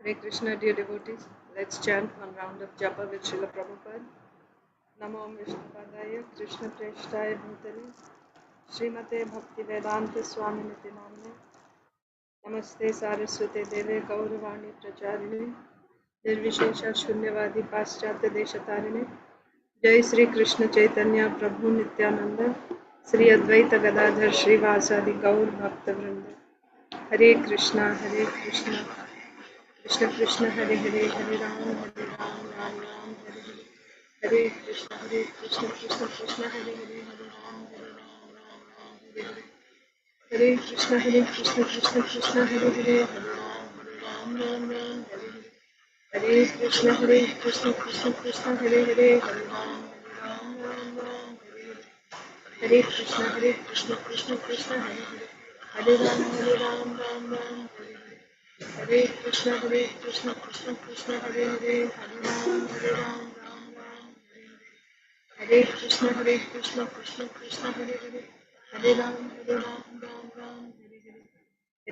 Hare Krishna, dear devotees. Let's chant one round of japa with Srila Prabhupada. Namo Vishnupadaya Krishna Preshtaya Bhutale Srimate Bhakti Vedanta Swami Niti Namne Namaste Saraswate Deve Gauravani Pracharine Nirvishesha Shunyavadi Paschatya Deshatarine Jai Sri Krishna Chaitanya Prabhu Nityananda Sri Advaita Gadadhar Srivasadi Gaur Bhakta Vrinda Hare Krishna Krishna Krishna Hare Hare Hare Ram Ram Ram Hare Hare Hare Krishna Krishna Krishna Hare Hare Hare Ram Hare Hare Hare Krishna Krishna Krishna Hare Hare Hare Ram Ram Hare Hare Hare Krishna Krishna Hare Hare Hare Ram Ram Hare Krishna Krishna Hare Hare Hare Ram Ram Hare Hare Krishna Krishna Krishna Hare Hare Hare Ram Ram Hare Krishna Krishna Krishna Hare Hare Hare Ram Ram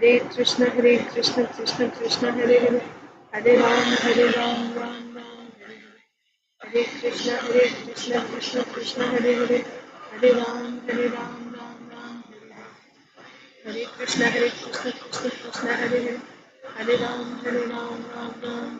Hare Krishna Krishna Krishna Hare Hare Hare Ram Hare Krishna Krishna Hare Hare Hare Ram Ram Hare Krishna Krishna Hare Hare Hare Ram Ram Hare Krishna Krishna Krishna Hare Hare Hare Ram Ram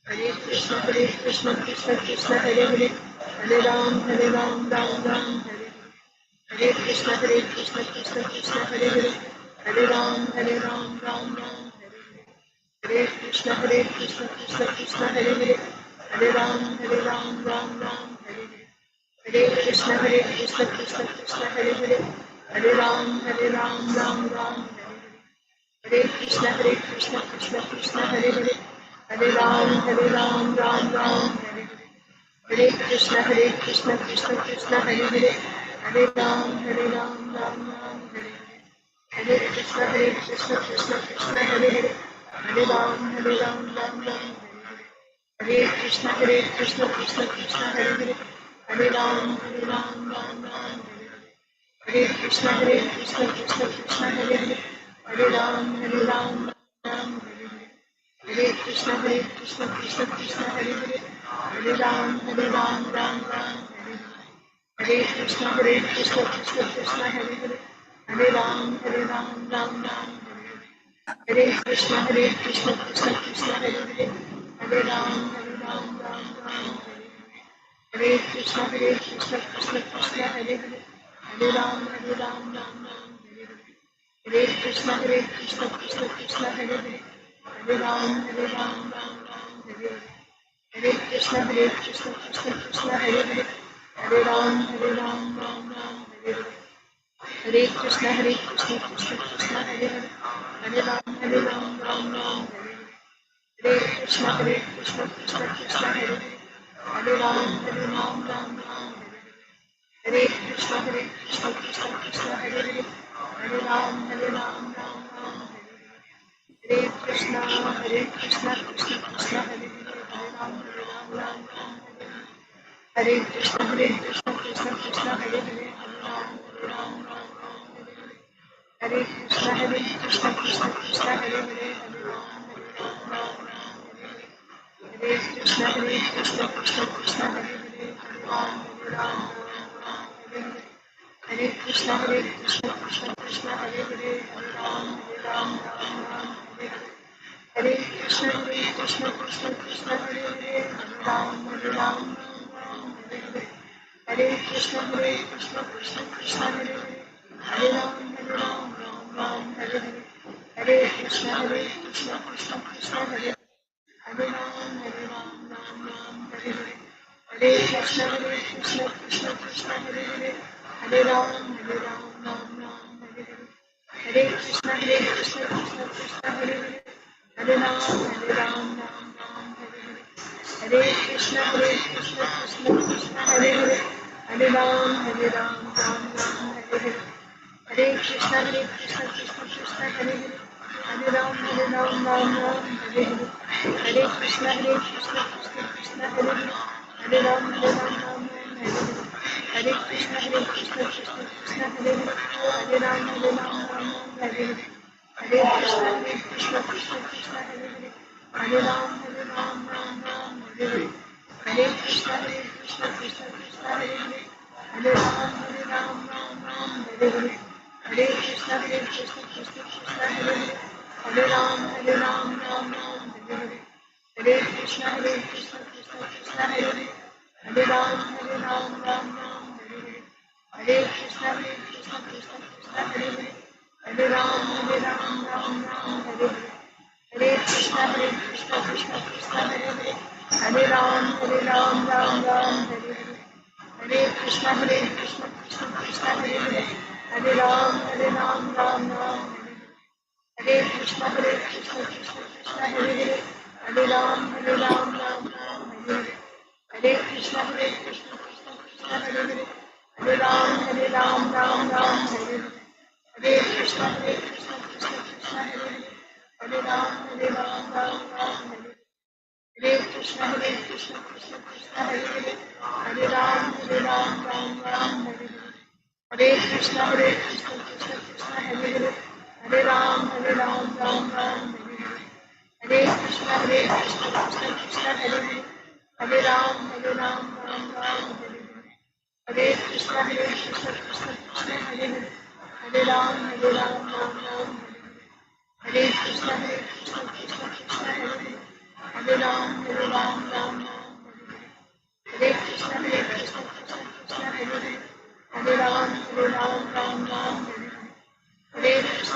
Hare Krishna Krishna Hare Hare Hare Ram Ram Hare Krishna Krishna Hare Hare Hare Ram Hare Krishna Krishna Hare Hare Hare Ram Hare Krishna Krishna Hare Hare Hare Ram Hare Hare Krishna Krishna Hare Hare Hare Ram Hare Krishna Krishna Hare Hare Hare Ram Hare Krishna Krishna Hare Hare Hare Ram Hare Hare Krishna Krishna Hare Hare Hare Ram Hare Krishna Krishna Hare Hare Hare Ram Hare Krishna Krishna Hare Hare Hare Ram Hare Krishna Krishna Hare Hare Hare Ram Hare Krishna Krishna Hare Hare Hare Ram Hare Krishna Krishna Hare Hare Hare Ram Hare Krishna Krishna Hare Hare Hare Ram Hare Krishna Krishna Hare Hare Hare Ram Hare Krishna Krishna Hare Hare Hare Ram Hare Krishna Krishna Hare Hare Hare Ram Hare Krishna Krishna Hare Hare Hare Ram Hare Hare Krishna Krishna Hare Hare Hare Ram Hare Hare Krishna Krishna Hare Hare Hare Ram Hare Krishna Krishna Hare Hare Hare Ram Hare Krishna Krishna Hare Hare Hare Ram Hare Krishna Krishna Krishna Hare Ram Hare Krishna Krishna Hare Hare Hare Krishna Krishna Hare Hare Hare Krishna Krishna Hare Hare Hare Krishna Krishna Hare Hare Hare Krishna Krishna Hare Hare Ram Hare Krishna Krishna Hare Hare Hare Ram Hare Krishna Krishna Hare Hare Ram Hare Krishna Krishna Hare Hare Hare Ram Hare Krishna Krishna Hare Hare Hare Ram, Hare Ram, Ram Ram, Hare Hare. Hare Krishna, Krishna Krishna, Hare Hare. Hare Ram, Ram Ram, Hare Hare. Hare Krishna, Krishna Krishna, Hare Hare. Hare Ram, Ram Ram, Hare Hare. Hare Krishna, Krishna Hare Hare. Hare Ram, Ram Hare Hare. Hare Krishna, Krishna Hare Hare. Hare Ram, Ram Hare Hare. Hare Krishna, Krishna Hare Hare. Hare Ram, Ram Hare Hare. Hare Krishna, Krishna Hare Hare. Hare Ram, Ram Hare Hare. Hare Krishna, Krishna Hare Hare. Hare Ram, Ram Hare Hare. Hare Krishna, Krishna Hare Hare. Hare Ram, Ram Hare Hare. Hare Krishna, Krishna Hare Hare. Hare Ram, Ram Hare Hare. Hare Krishna, Krishna Hare Hare. Hare Ram, Ram Hare Hare. Hare Krishna, Krishna Hare Hare. Hare Ram, Ram Hare Hare. Hare Krishna, Krishna Hare Hare. Hare Ram, Ram Hare Hare. Hare Krishna, Krishna Hare Hare. Hare Ram, Ram Hare Hare. Hare Krishna, Krishna Hare Hare. Hare Ram, Ram Hare Hare. Hare Krishna, Krishna Hare Hare. Hare Ram, Ram Hare Hare. Hare Krishna, Krishna Hare Hare. Hare Ram, Ram Hare Hare. Hare Krishna, Krishna Hare Hare. Hare Ram, Ram Hare Hare. Hare Krishna, Krishna Hare Hare. Hare Ram, Ram Hare Hare. Hare Krishna, Krishna Hare Hare. Hare Ram, Ram Hare Hare. Hare Krishna, Krishna Hare Hare. Hare Ram, Ram Hare Hare. Hare Krishna, Krishna Hare Hare. Hare Ram, Ram Hare Hare. Hare Krishna, Krishna Hare Hare. Hare Ram, Ram Hare Hare. Hare Krishna, Krishna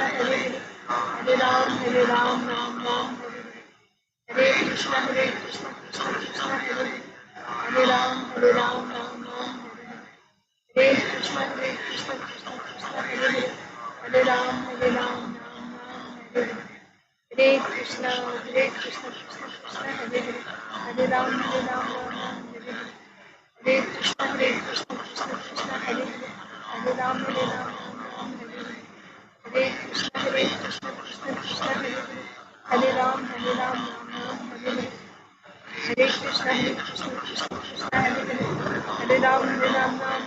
Hare Hare. Hare Ram, Ram Hare Hare. Hare Krishna, Krishna Hare Hare. Hare Ram, Ram Hare Hare. Hare Krishna, Krishna Hare Hare. Hare Ram, Ram Hare Hare. Hare Krishna, Krishna Hare Hare. Hare Ram, Ram Hare Hare. Hare Krishna, Krishna Hare Hare. Hare Ram, Ram Hare Hare. Hare Krishna, Krishna Hare Hare. Hare Ram, Ram Hare Hare. Hare Krishna, Krishna Hare Hare. Hare Ram, Ram Hare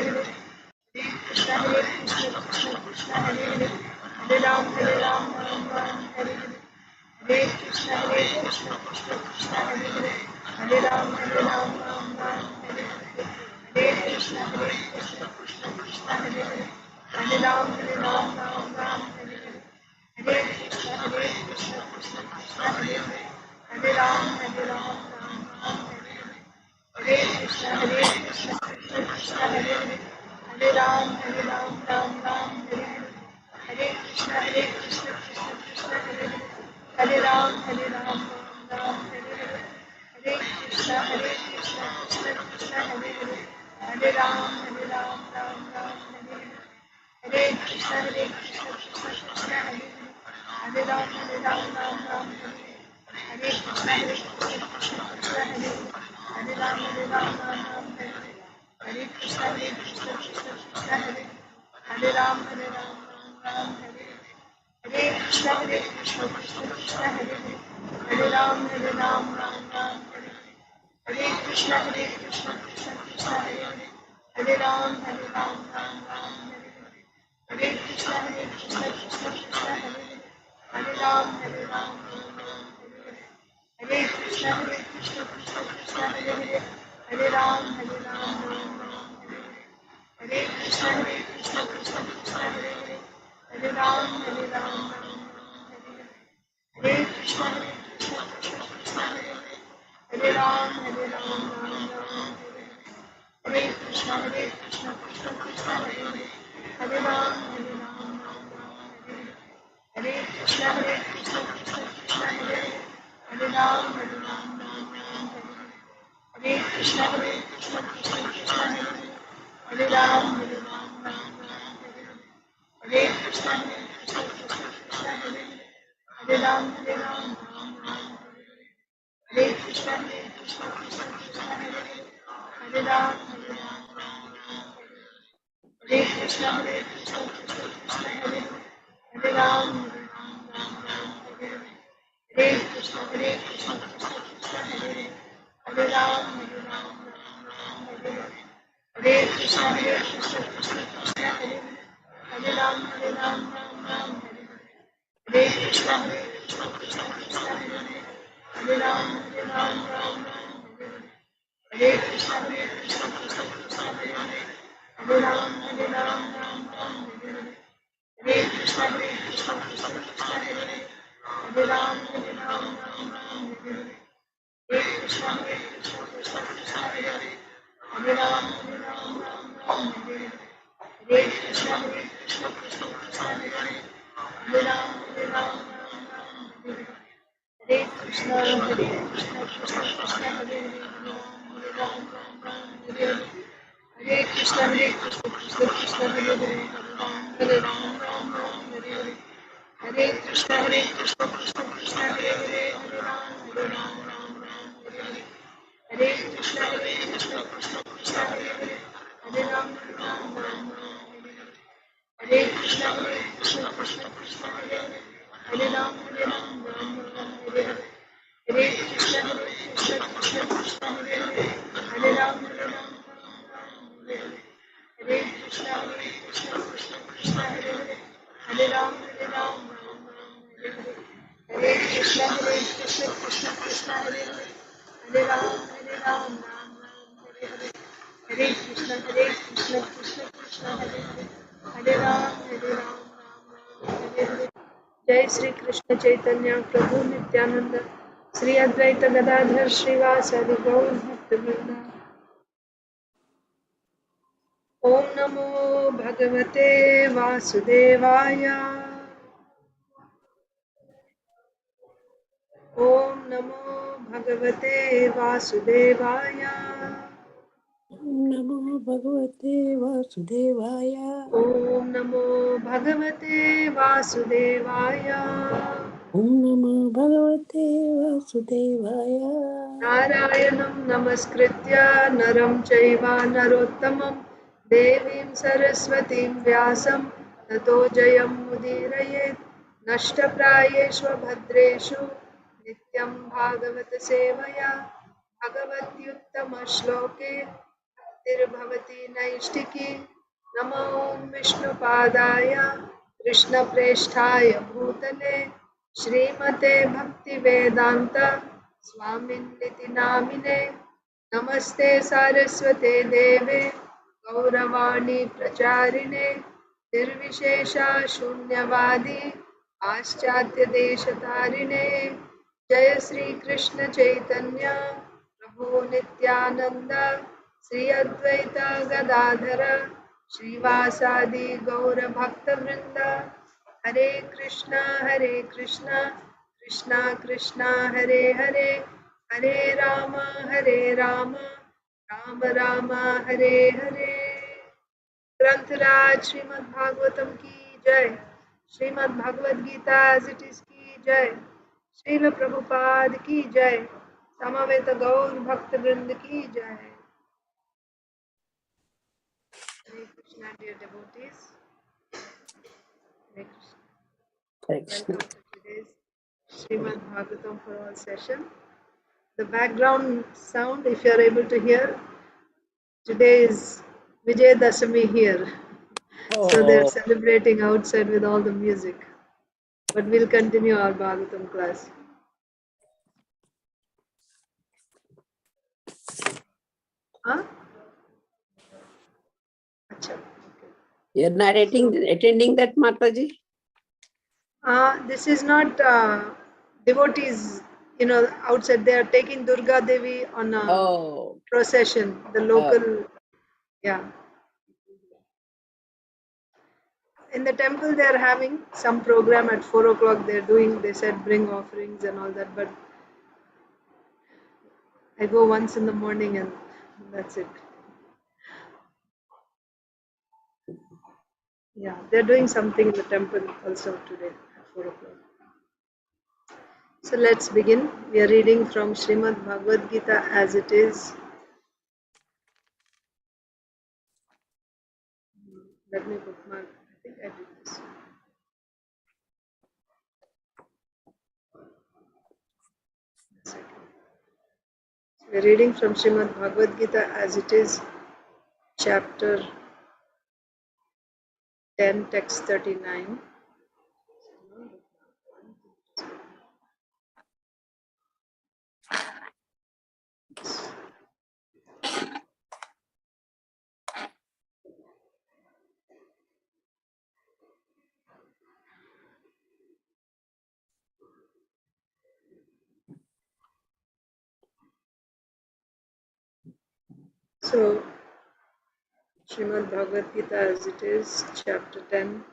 Hare. Hare Krishna, Krishna Hare Hare. Hare Ram, Ram Hare Hare. Hare Krishna, Krishna Hare Hare. Hare Ram, Ram Hare Hare. Hare Krishna, Krishna Hare Hare. Hare Ram, Ram Hare Hare. Hare Krishna, Krishna Hare Hare. Hare Ram, Ram Hare Hare. Hare Krishna, Krishna Hare Hare. Hare Ram, Ram Hare Hare. Hare Krishna, Krishna Hare Hare. Hare Ram, Ram Hare Hare. Hare Krishna, Krishna Hare Hare. Hare Ram, Ram Hare Hare. Hare Krishna, Krishna Hare Hare. Hare Ram, Ram Hare Hare. Hare Krishna, Krishna Hare Hare. Hare Ram, Ram Hare Hare. Hare Krishna, Krishna Hare Hare. Hare Ram, Ram Hare Hare. Hare Krishna, Krishna Hare Hare. Hare Ram, Ram Hare Hare. Hare Krishna, Krishna Hare Hare. Hare Ram, Ram Hare Hare. Hare Krishna, Krishna Hare Hare. Hare Ram, Ram Hare Hare. Hare Krishna, Krishna Hare Hare. Hare Ram, Ram Hare Hare. Hare Krishna, Krishna Hare Hare. Hare Ram, Ram Hare Hare. Hare Krishna, Krishna Hare Hare. Hare Ram, Ram Hare Hare. Hare Krishna, Krishna Hare Hare. Hare Ram, Ram Hare Hare. Hare Krishna, Krishna Hare Hare. Hare Ram, Hare Ram, Ram Ram, Hare Krishna, Krishna Krishna, Hare Hare, Hare Ram, Hare Ram, Ram Ram, Hare Krishna, Krishna Krishna, Hare Hare, Hare Ram, Ram Ram, Hare Hare, Hare Krishna, Krishna Krishna, Hare Hare, Hare Ram, Ram Ram, Hare Hare, Hare Krishna, Krishna Krishna, Hare Hare, Hare Ram, Ram Ram, Hare Hare, Hare Krishna, Krishna Krishna, Hare Hare, Hare Ram, Ram Ram, Hare Hare, Hare Krishna, Krishna Hare Hare, Hare Ram, Ram Ram, Hare Hare, Hare Krishna, Krishna Hare Hare, Hare Ram, Ram Hare Hare, Hare Krishna, Krishna Hare Hare, Hare Ram, Ram Hare Hare, Hare Krishna, Krishna Hare Hare, Hare Ram, Ram Hare Hare, Hare Krishna, Krishna Hare Hare, Hare Ram, Ram Hare Hare, Hare Krishna, Krishna Hare Hare, Hare Ram, Ram Hare Hare, Hare Krishna, Krishna Hare Hare, Hare Ram, Ram Hare Hare, Hare Krishna, Krishna Hare Hare, Hare Ram, Ram Hare Hare, Hare Krishna, Krishna Hare Hare, Hare Ram, Ram Hare Hare, Hare Krishna, Krishna Hare Hare, Hare Ram, Hare Hare, Hare Krishna, Krishna Hare Hare, Hare Ram, Hare Hare, Hare Krishna, Krishna Hare Hare, Hare Ram, Ram Hare Hare, Hare Krishna, Krishna Hare Hare, Hare Ram, Ram Hare Hare. जय श्री कृष्ण चैतन्य प्रभु नित्यानंद श्री अद्वैत गदाधर श्रीवासादि गौर भक्तवृंद। ओम नमो भगवते वासुदेवाय। ओम नमो भगवते वासुदेवाय। नमो भगवते वासुदेवाय। ओम नमो भगवते वासुदेवाय। ओम नमो भगवते वासुदेवाय। नारायणं नमस्कृत्य नरं चैव नरोत्तमं देवीं सरस्वतीं व्यासं ततो जयमुदीरयेत्। नष्टप्रायेषु भद्रेषु नित्यं भागवत सेवया भगवत्युत्तमश्लोके भक्तिर्भवति नैष्टिकी। नमो विष्णुपादाय कृष्णप्रेष्ठाय भूतले श्रीमते भक्तिवेदान्त स्वामिन्निति नामिने। नमस्ते सारस्वते देवे गौरवाणी प्रचारिणे निर्विशेषा शून्यवादी पाश्चात्यदेशतारिणे। जय श्री कृष्ण चैतन्य प्रभु नित्यानंद श्री अद्वैत गदाधर श्रीवासादि गौर भक्तवृंद। हरे कृष्णा कृष्णा कृष्णा हरे हरे, हरे राम राम राम हरे हरे। ग्रंथराज श्रीमद् भागवतम की जय। Srimad Bhagavad Gita as it is की जय। श्रील प्रभुपाद की जय। समवेत गौर भक्त वृंद की जय। हरे Krishna dear devotees. Hare Krishna. Hare Krishna. Welcome to today's Srimad Bhagavatam for all session. The background sound, if you are able to hear, today is Vijay Dasami here. So they are celebrating outside with all the music. But we'll continue our Bhagavatam class. Huh? Achha. Okay. You're not attending that, Mataji? This is not devotees, outside. They are taking Durga Devi on a procession, the local, yeah. In the temple, they are having some program at 4 o'clock. They said bring offerings and all that, but I go once in the morning and that's it. Yeah, they're doing something in the temple also today at 4 o'clock. So let's begin. We are reading from Srimad Bhagavad Gita as it is. Let me bookmark. I think I did this. A second. So we're reading from Srimad Bhagavad Gita as it is, chapter 10, text 39. So, Srimad Bhagavad Gita as it is, chapter 10,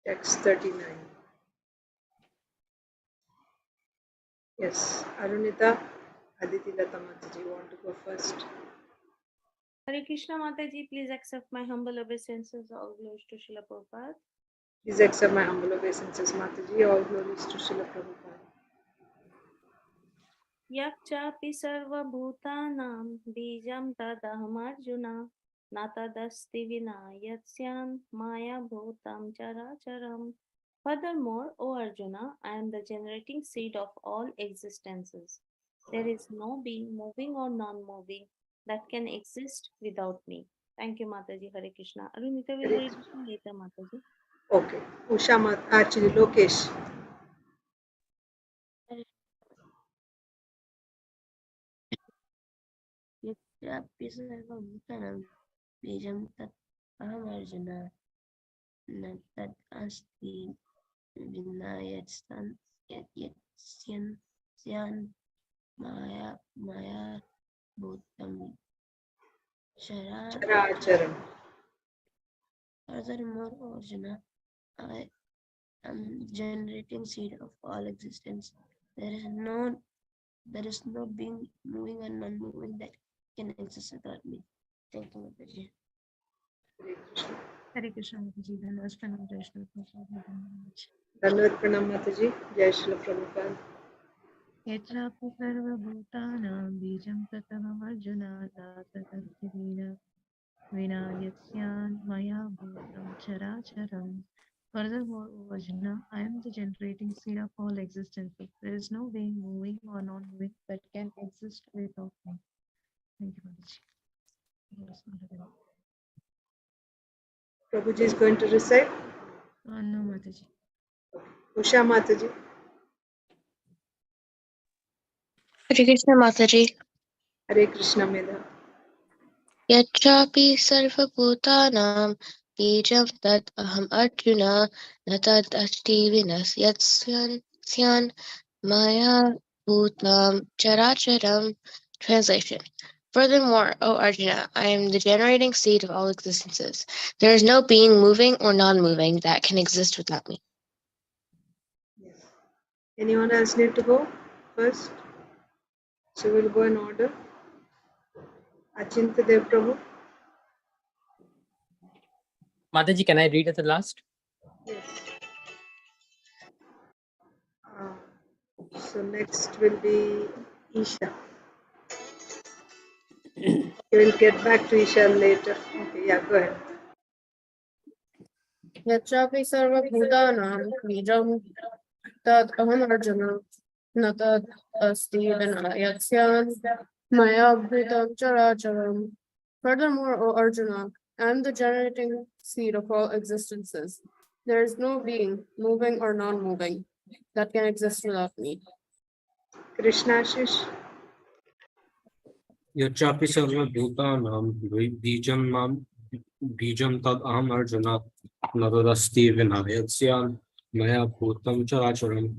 text 39. Yes, Arunita, Aditi Lata Mataji, you want to go first? Hare Krishna Mataji, please accept my humble obeisances. All glories to Srila Prabhupada. Please accept my humble obeisances, Mataji. All glories to Srila Prabhupada. Yakchapi sarvabhutanam bijam tadahamarjuna natadasti vina yatsyan maya bhutam characharam. Furthermore, O Arjuna, I am the generating seed of all existences. There is no being moving or non-moving that can exist without me. Thank you, Mataji. Hare Krishna. Arunita will read it later, Mataji. Okay, Usha actually Lokesh. यत्रापि सर्वभूतानां बीजं तत् अहमर्जुन न तद् अस्ति विना यत्स्यान् मया भूतं Characharam. Furthermore, Arjuna, I am generating seed of all existence. There is no being moving or non-moving that can exist without me. Thank you, Mataji. Hare Krishna Mataji. Dhanwas pranam Jai Shri Prabhupada. Dandavat Pranam Mataji. Jai Srila Prabhupada. यत्रापि सर्वभूतानां बीजं ततमर्जुना तदस्ति विना यस्यान् मया भूतं चराचरम्. Furthermore, O Arjuna, I am the generating seed of all existences. There is no being moving or non-moving that can exist without me. Thank you, Mataji. Prabhuji is going to recite. No, Mataji. Usha Mataji. Hare Krishna Mataji. Hare Krishna Medha. Yatrapi sarvabhutanam bijam tat aham arjuna na tad asti vinas yatsyan maya bhutam characharam. Translation. Furthermore, O Arjuna, I am the generating seed of all existences. There is no being moving or non-moving that can exist without me. Yes. Anyone else need to go first? So we'll go in order. Achinta Dev Prabhu. Mataji, can I read at the last? Yes. So next will be Isha. We'll get back to Isha later. Okay, yeah, go ahead. यत्रापि सर्वभूतानां बीजं तद् अहमर्जुन न तद् अस्ति विना यस्यान् मया भूतं चराचरम्. Furthermore, O Arjuna, I am the generating seed of all existences. There is no being, moving or non-moving, that can exist without me. Krishna Ashish. यच्चापि सर्वभूतानां बीजं तद् अहम् अर्जुन न तदस्ति विना यस्यान् मया भूतं चराचरम्.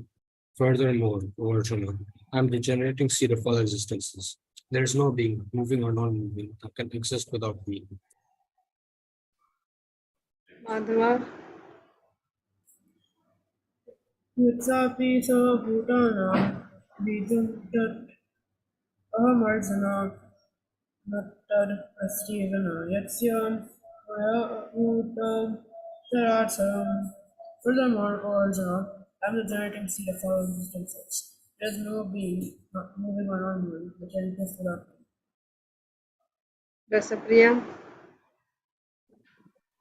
Furthermore, O Arjuna, I am the generating seed of all existences. There is no being, moving or non-moving, that can exist without me. Madhava. यत्सापि सर्वभूतानां बीजं तत् अहमर्जुन न तद् अस्ति विना यस्यान् मया भूतं Characharam. Furthermore, O Arjuna, I am the generating seed of all existences. There is no being, not moving or non-moving, which exists without me. Rasapriya.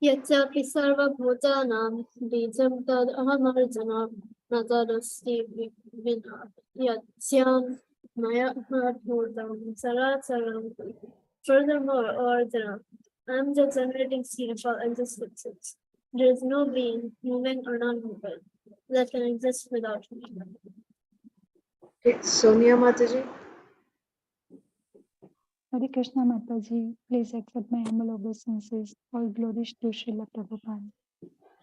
यच्चापि सर्वभूतानां बीजं तद् अहमर्जुन न तदस्ति विना यस्यां मया भूतं चराचरं. Furthermore, O Arjuna, I am the generating seed of all existences. There is no being, moving or non-moving, that can exist without me. Okay, Sonia Mataji. Hare Krishna Mataji, please accept my humble obeisances. All glories to Srila Prabhupada.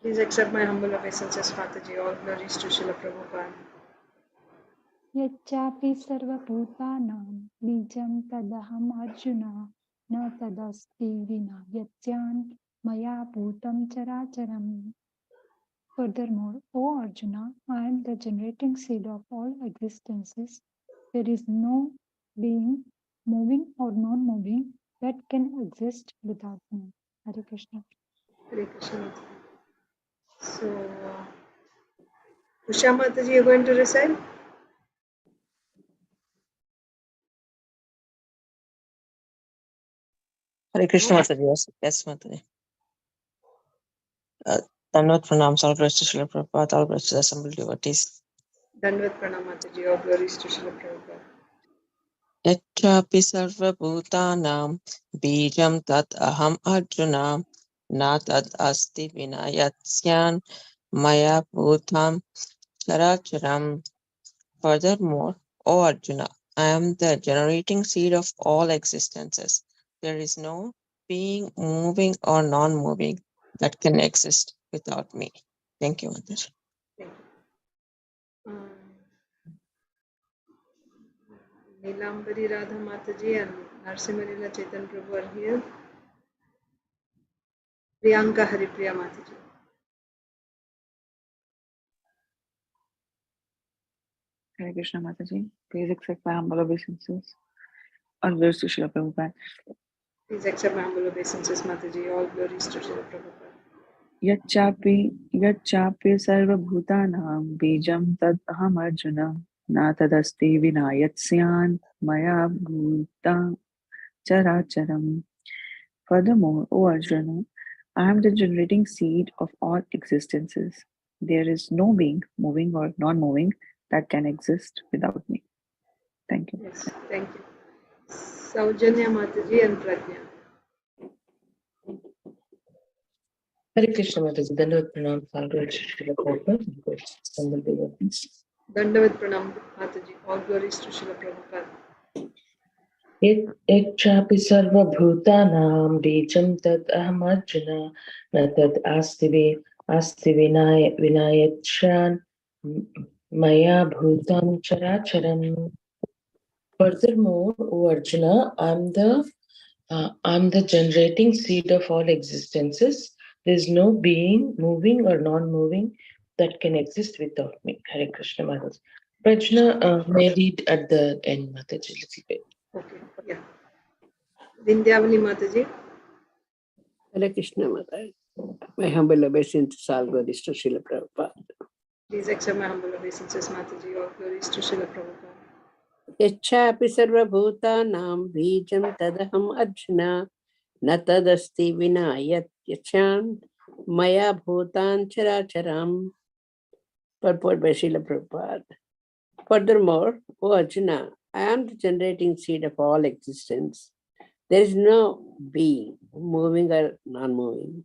Please accept my humble obeisances, Mataji. All glories to Srila Prabhupada. Yachapi sarvabhutanam bijam tadaham arjuna na tadasti vina yacyan maya bhutam characharam. Furthermore, O Arjuna, I am the generating seed of all existences. There is no being, moving or non-moving, that can exist without me. Hare Krishna. Hare Krishna. So, Usha Mataji, you're going to recite? Hare Krishna Mataji, yes Mataji. Dandavat pranams, all glories to Srila Prabhupada, all glories to the assembled devotees. Dandavat pranam, Mataji. All glories to Srila Prabhupada. Yachapi sarvabhutanam bijam tat aham arjuna na tad asti vina yatsyan maya bhutam characharam. Furthermore, O Arjuna, I am the generating seed of all existences. There is no being, moving or non-moving that can exist without me. Thank you, Mataji. Thank you. Neelambari Radha Mataji and Narsimharila Chaitanya Prabhu are here. Priyanka Haripriya Mataji. Hare Krishna Mataji, please accept my humble obeisances. All glories to Srila Prabhupada. Please accept my humble obeisances, Mataji. All glories to Srila Prabhupada. Yachapi sarvabhutanam bijam tad aham arjuna na tadasti vina yatsyan maya bhutam characharam. Furthermore, O Arjuna, I am the generating seed of all existences. There is no being, moving or non-moving, that can exist without me. Thank you. Yes, thank you. Saujanya Mataji and Prajna. Hare Krishna Mataji, Dandavat pranam, all glories to Srila Prabhupada, assembled devotees. Dandavat pranam, Mataji. All glories to Srila Prabhupada. Ekchapi sarva bhutanam bijam tad aham arjuna na tad asti vinayachan maya bhutam characharam. Furthermore, O Arjuna, I'm the generating seed of all existences. There is no being, moving or non-moving, that can exist without me. Hare Krishna Mataji. Prajna may read at the end, Mataji, little bit. Okay, yeah. Vindhyavali Mataji. Hare Krishna Mataji. My humble obeisances, all glories to Srila Prabhupada. Please accept my humble obeisances, Mataji. All glories to Srila Prabhupada. Yachapi sarvabhutanam bijam tadaham arjuna na tadasti vina yacyan maya bhutan characharam. Purport by Srila Prabhupada. Furthermore, O Arjuna, I am the generating seed of all existence. There is no being, moving or non-moving,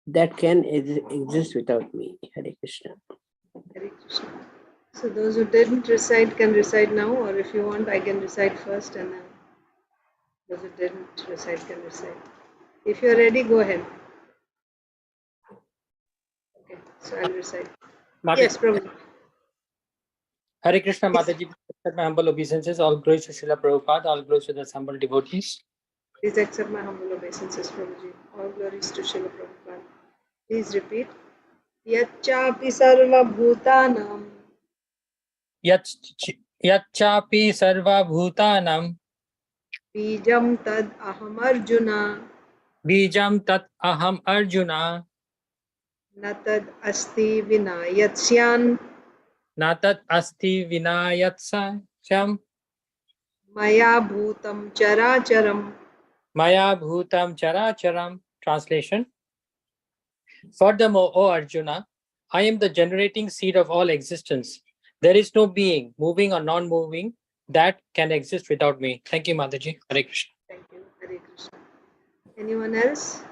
that can exist without me. Hare Krishna. Hare Krishna. So those who didn't recite can recite now, or if you want, I can recite first, and then those who didn't recite can recite. If you're ready, go ahead. Okay, so I'll recite. Mataji. Yes, Prabhu. Hare Krishna Mataji, accept my humble obeisances. All glories to Srila Prabhupada, all glories to the assembled devotees. Please accept my humble obeisances, Prabhuji. All glories to Srila Prabhupada. Please repeat. Yachapi sarva bhutanam. Yachapi sarva bhutanam Bijam tad aham arjuna. bijam tat aham arjuna न तद् अस्ति विना यत् स्यान् न तत् अस्ति विना यत् स्याम् मया भूतं चराचरम् maya bhutam characharam. Translation. Furthermore, O Arjuna, I am the generating seed of all existence. There is no being, moving or non-moving, that can exist without me. Thank you, Mataji. Hare Krishna. Thank you. Hare Krishna. Anyone else?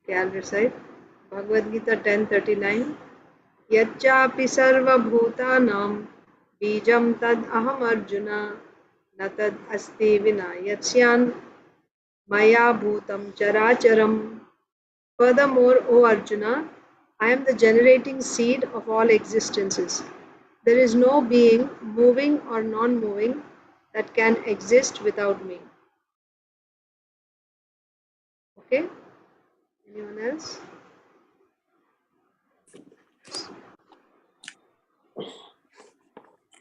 Okay, I'll recite. Bhagavad Gita 10:39. यच्चापि सर्वभूतानां बीजं तद् अहम् अर्जुन न तद् अस्ति विना यत् स्यान् मया भूतं चराचरम्. Furthermore, O Arjuna, I am the generating seed of all existences. There is no being, moving or non-moving, that can exist without me. Okay? Anyone else?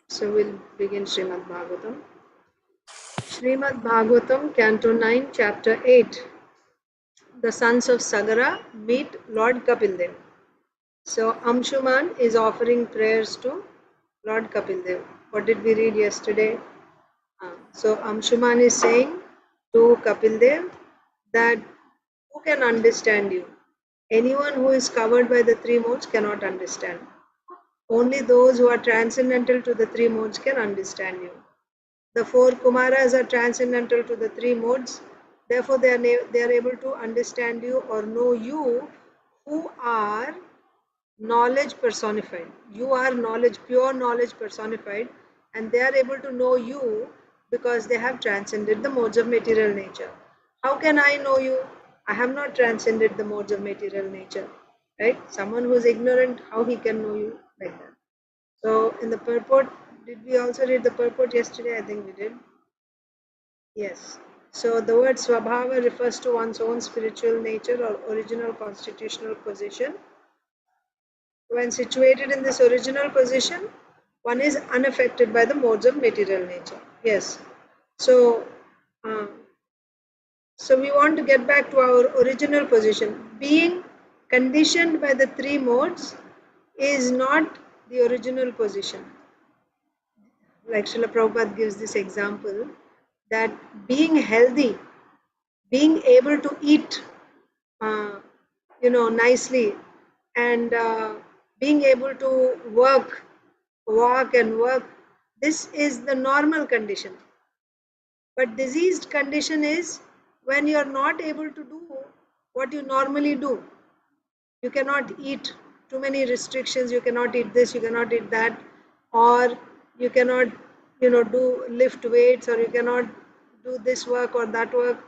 So we'll begin Srimad Bhagavatam. Srimad Bhagavatam, Canto 9, Chapter 8. The sons of Sagara meet Lord Kapil Dev. So Amshuman is offering prayers to Lord Kapil Dev. What did we read yesterday? So Amshuman is saying to Kapil Dev that who can understand you? Anyone who is covered by the three modes cannot understand. Only those who are transcendental to the three modes can understand you. The four Kumaras are transcendental to the three modes. Therefore, they are able to understand you or know you, who are knowledge personified. You are knowledge, pure knowledge personified, and they are able to know you because they have transcended the modes of material nature. How can I know you? I have not transcended the modes of material nature. Right? Someone who is ignorant, how he can know you like that? So in the purport, did we also read the purport yesterday? I think we did. Yes. So the word Swabhava refers to one's own spiritual nature or original constitutional position. When situated in this original position, one is unaffected by the modes of material nature. Yes. So, so we want to get back to our original position. Being conditioned by the three modes is not the original position. Like Srila Prabhupada gives this example, that being healthy, being able to eat, nicely, and being able to walk and work, this is the normal condition. But diseased condition is when you are not able to do what you normally do. You cannot eat, too many restrictions, you cannot eat this, you cannot eat that, or you cannot do lift weights, or you cannot do this work or that work.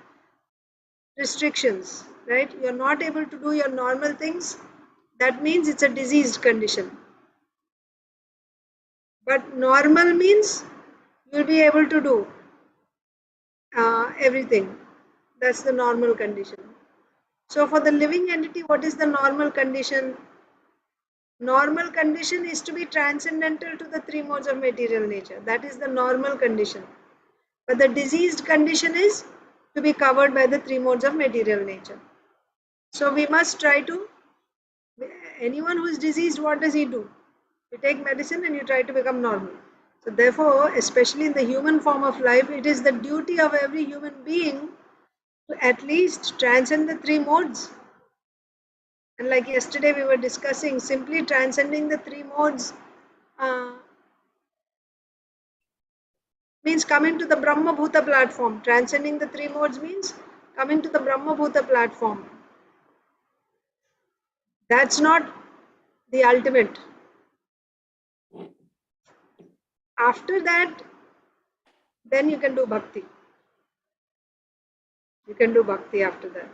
Restrictions, right? You are not able to do your normal things. That means it's a diseased condition. But normal means you'll be able to do everything. That's the normal condition. So for the living entity, what is the normal condition? Normal condition is to be transcendental to the three modes of material nature. That is the normal condition. But the diseased condition is to be covered by the three modes of material nature. So we must try to, anyone who is diseased, what does he do? You take medicine and you try to become normal. So therefore, especially in the human form of life, it is the duty of every human being to at least transcend the three modes. And like yesterday we were discussing, simply transcending the three modes means coming to the Brahma Bhuta platform. Transcending the three modes means coming to the Brahma Bhuta platform. That's not the ultimate. After that, then you can do bhakti. You can do bhakti after that.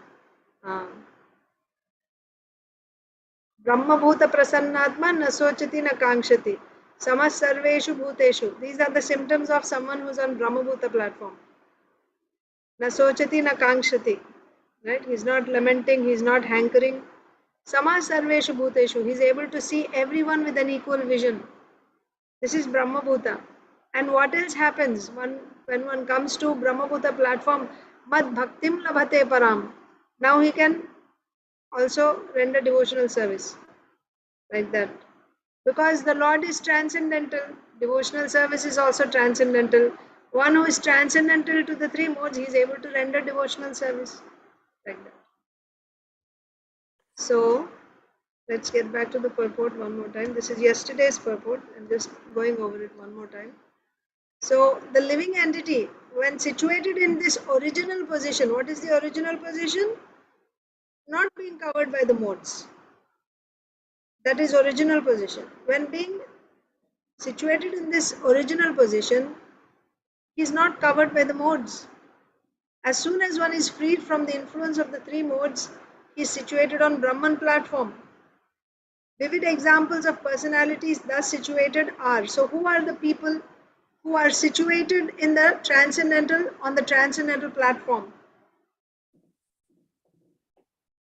Brahma Bhuta Prasannatma na sochati na kankshati. Samas sarveshu bhuteshu. These are the symptoms of someone who's on Brahma Bhuta platform. Na sochati na kankshati. Right? He's not lamenting, he's not hankering. Samas sarveshu bhuteshu. He's able to see everyone with an equal vision. This is Brahma Bhuta. And what else happens when one comes to Brahma Bhuta platform? Mad bhaktim labhate param. Now he can also render devotional service like that. Because the Lord is transcendental, devotional service is also transcendental. One who is transcendental to the three modes, he is able to render devotional service like that. So let's get back to the purport one more time. This is yesterday's purport. I'm just going over it one more time. So the living entity, when situated in this original position, what is the original position? Not being covered by the modes. That is original position. When being situated in this original position, he is not covered by the modes. As soon as one is freed from the influence of the three modes, he is situated on Brahman platform. Vivid examples of personalities thus situated are, so who are the people who are situated in the transcendental, on the transcendental platform?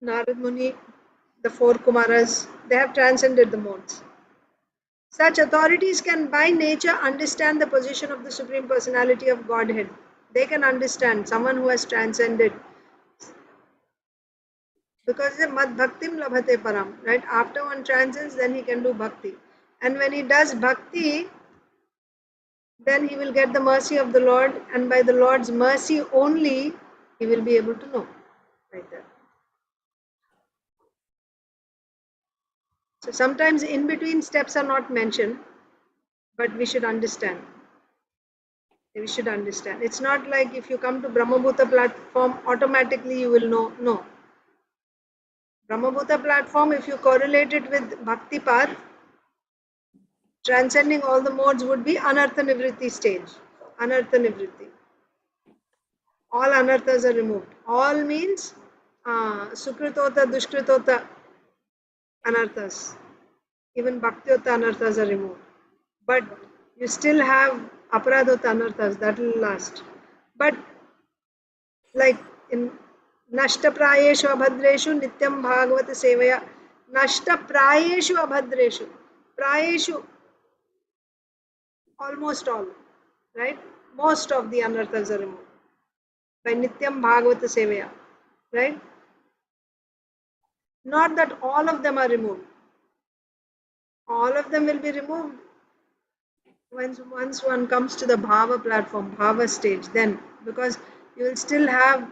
Narad Muni, the four Kumaras, they have transcended the modes. Such authorities can by nature understand the position of the Supreme Personality of Godhead. They can understand someone who has transcended. Because the Mad Bhaktim Labhate Param, right? After one transcends, then he can do bhakti. And when he does bhakti, then he will get the mercy of the Lord, and by the Lord's mercy only, he will be able to know. Like that. So sometimes in between steps are not mentioned, but we should understand. We should understand. It's not like if you come to Brahmabhuta platform, automatically you will know. No. Brahmabhuta platform, if you correlate it with Bhakti path, transcending all the modes would be Anartha Nivritti stage. Anartha Nivritti. All anarthas are removed. All means Sukritota, Dushkritota anarthas. Even Bhaktiota anarthas are removed. But you still have Aparadota anarthas, that will last. But like in Nashta Prayeshu Abhadreshu Nityam Bhagavata Sevaya. Nashta Prayeshu Abhadreshu. Prayeshu, almost all, right? Most of the anarthas are removed by Nityam Bhagavata Sevaya, right? Not that all of them are removed. All of them will be removed once one comes to the Bhava platform, Bhava stage, then, because you will still have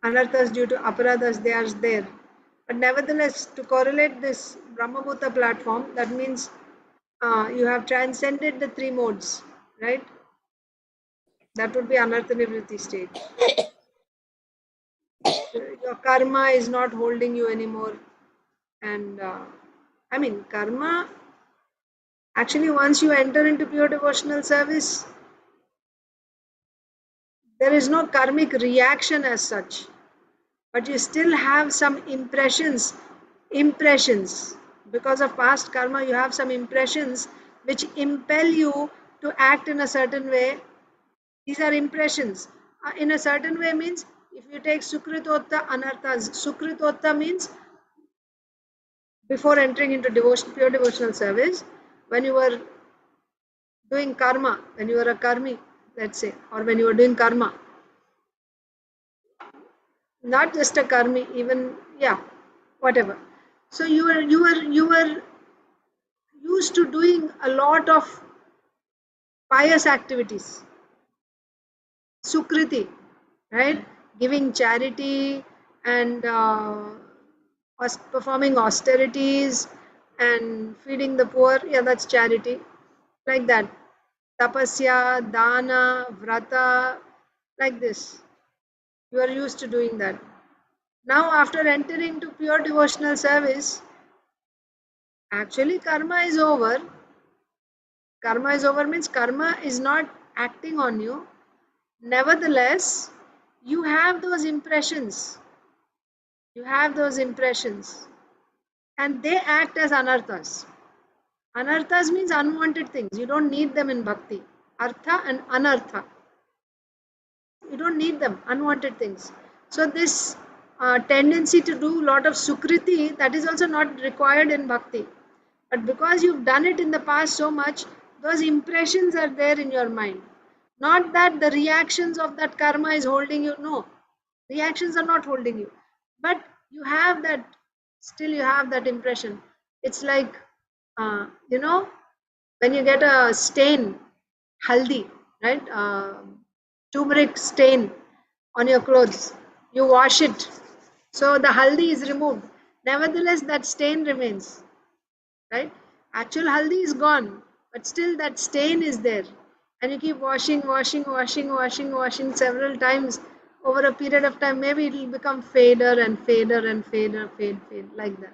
anarthas due to aparadas, they are there. But nevertheless, to correlate this Brahmabhuta platform, that means you have transcended the three modes, right? That would be Anartha Nivritti stage. Your karma is not holding you anymore. And I mean, karma, actually, once you enter into pure devotional service, there is no karmic reaction as such, but you still have some impressions. Because of past karma, you have some impressions which impel you to act in a certain way. These are impressions. In a certain way means, if you take Sukritota Anarthas, Sukritota means before entering into pure devotional service, when you were doing karma, when you were a karmi, let's say, or when you were doing karma, not just a karmi, even, yeah, whatever. So you were used to doing a lot of pious activities, sukriti, right? Giving charity and performing austerities and feeding the poor. Yeah, that's charity. Like that. Tapasya, dana, vrata, like this. You are used to doing that. Now, after entering to pure devotional service, actually karma is over. Karma is over means karma is not acting on you. Nevertheless, you have those impressions. You have those impressions. And they act as anarthas. Anarthas means unwanted things. You don't need them in bhakti. Artha and anartha. You don't need them, unwanted things. So this tendency to do a lot of sukriti, that is also not required in bhakti. But because you've done it in the past so much, those impressions are there in your mind. Not that the reactions of that karma is holding you. No, reactions are not holding you. But you have that still you have that impression. It's like, you know, when you get a stain, haldi, right? Turmeric stain on your clothes, you wash it, so the haldi is removed. Nevertheless, that stain remains, right? Actual haldi is gone, but still that stain is there. And you keep washing several times over a period of time. Maybe it will become fader and fader and fader, fade, like that.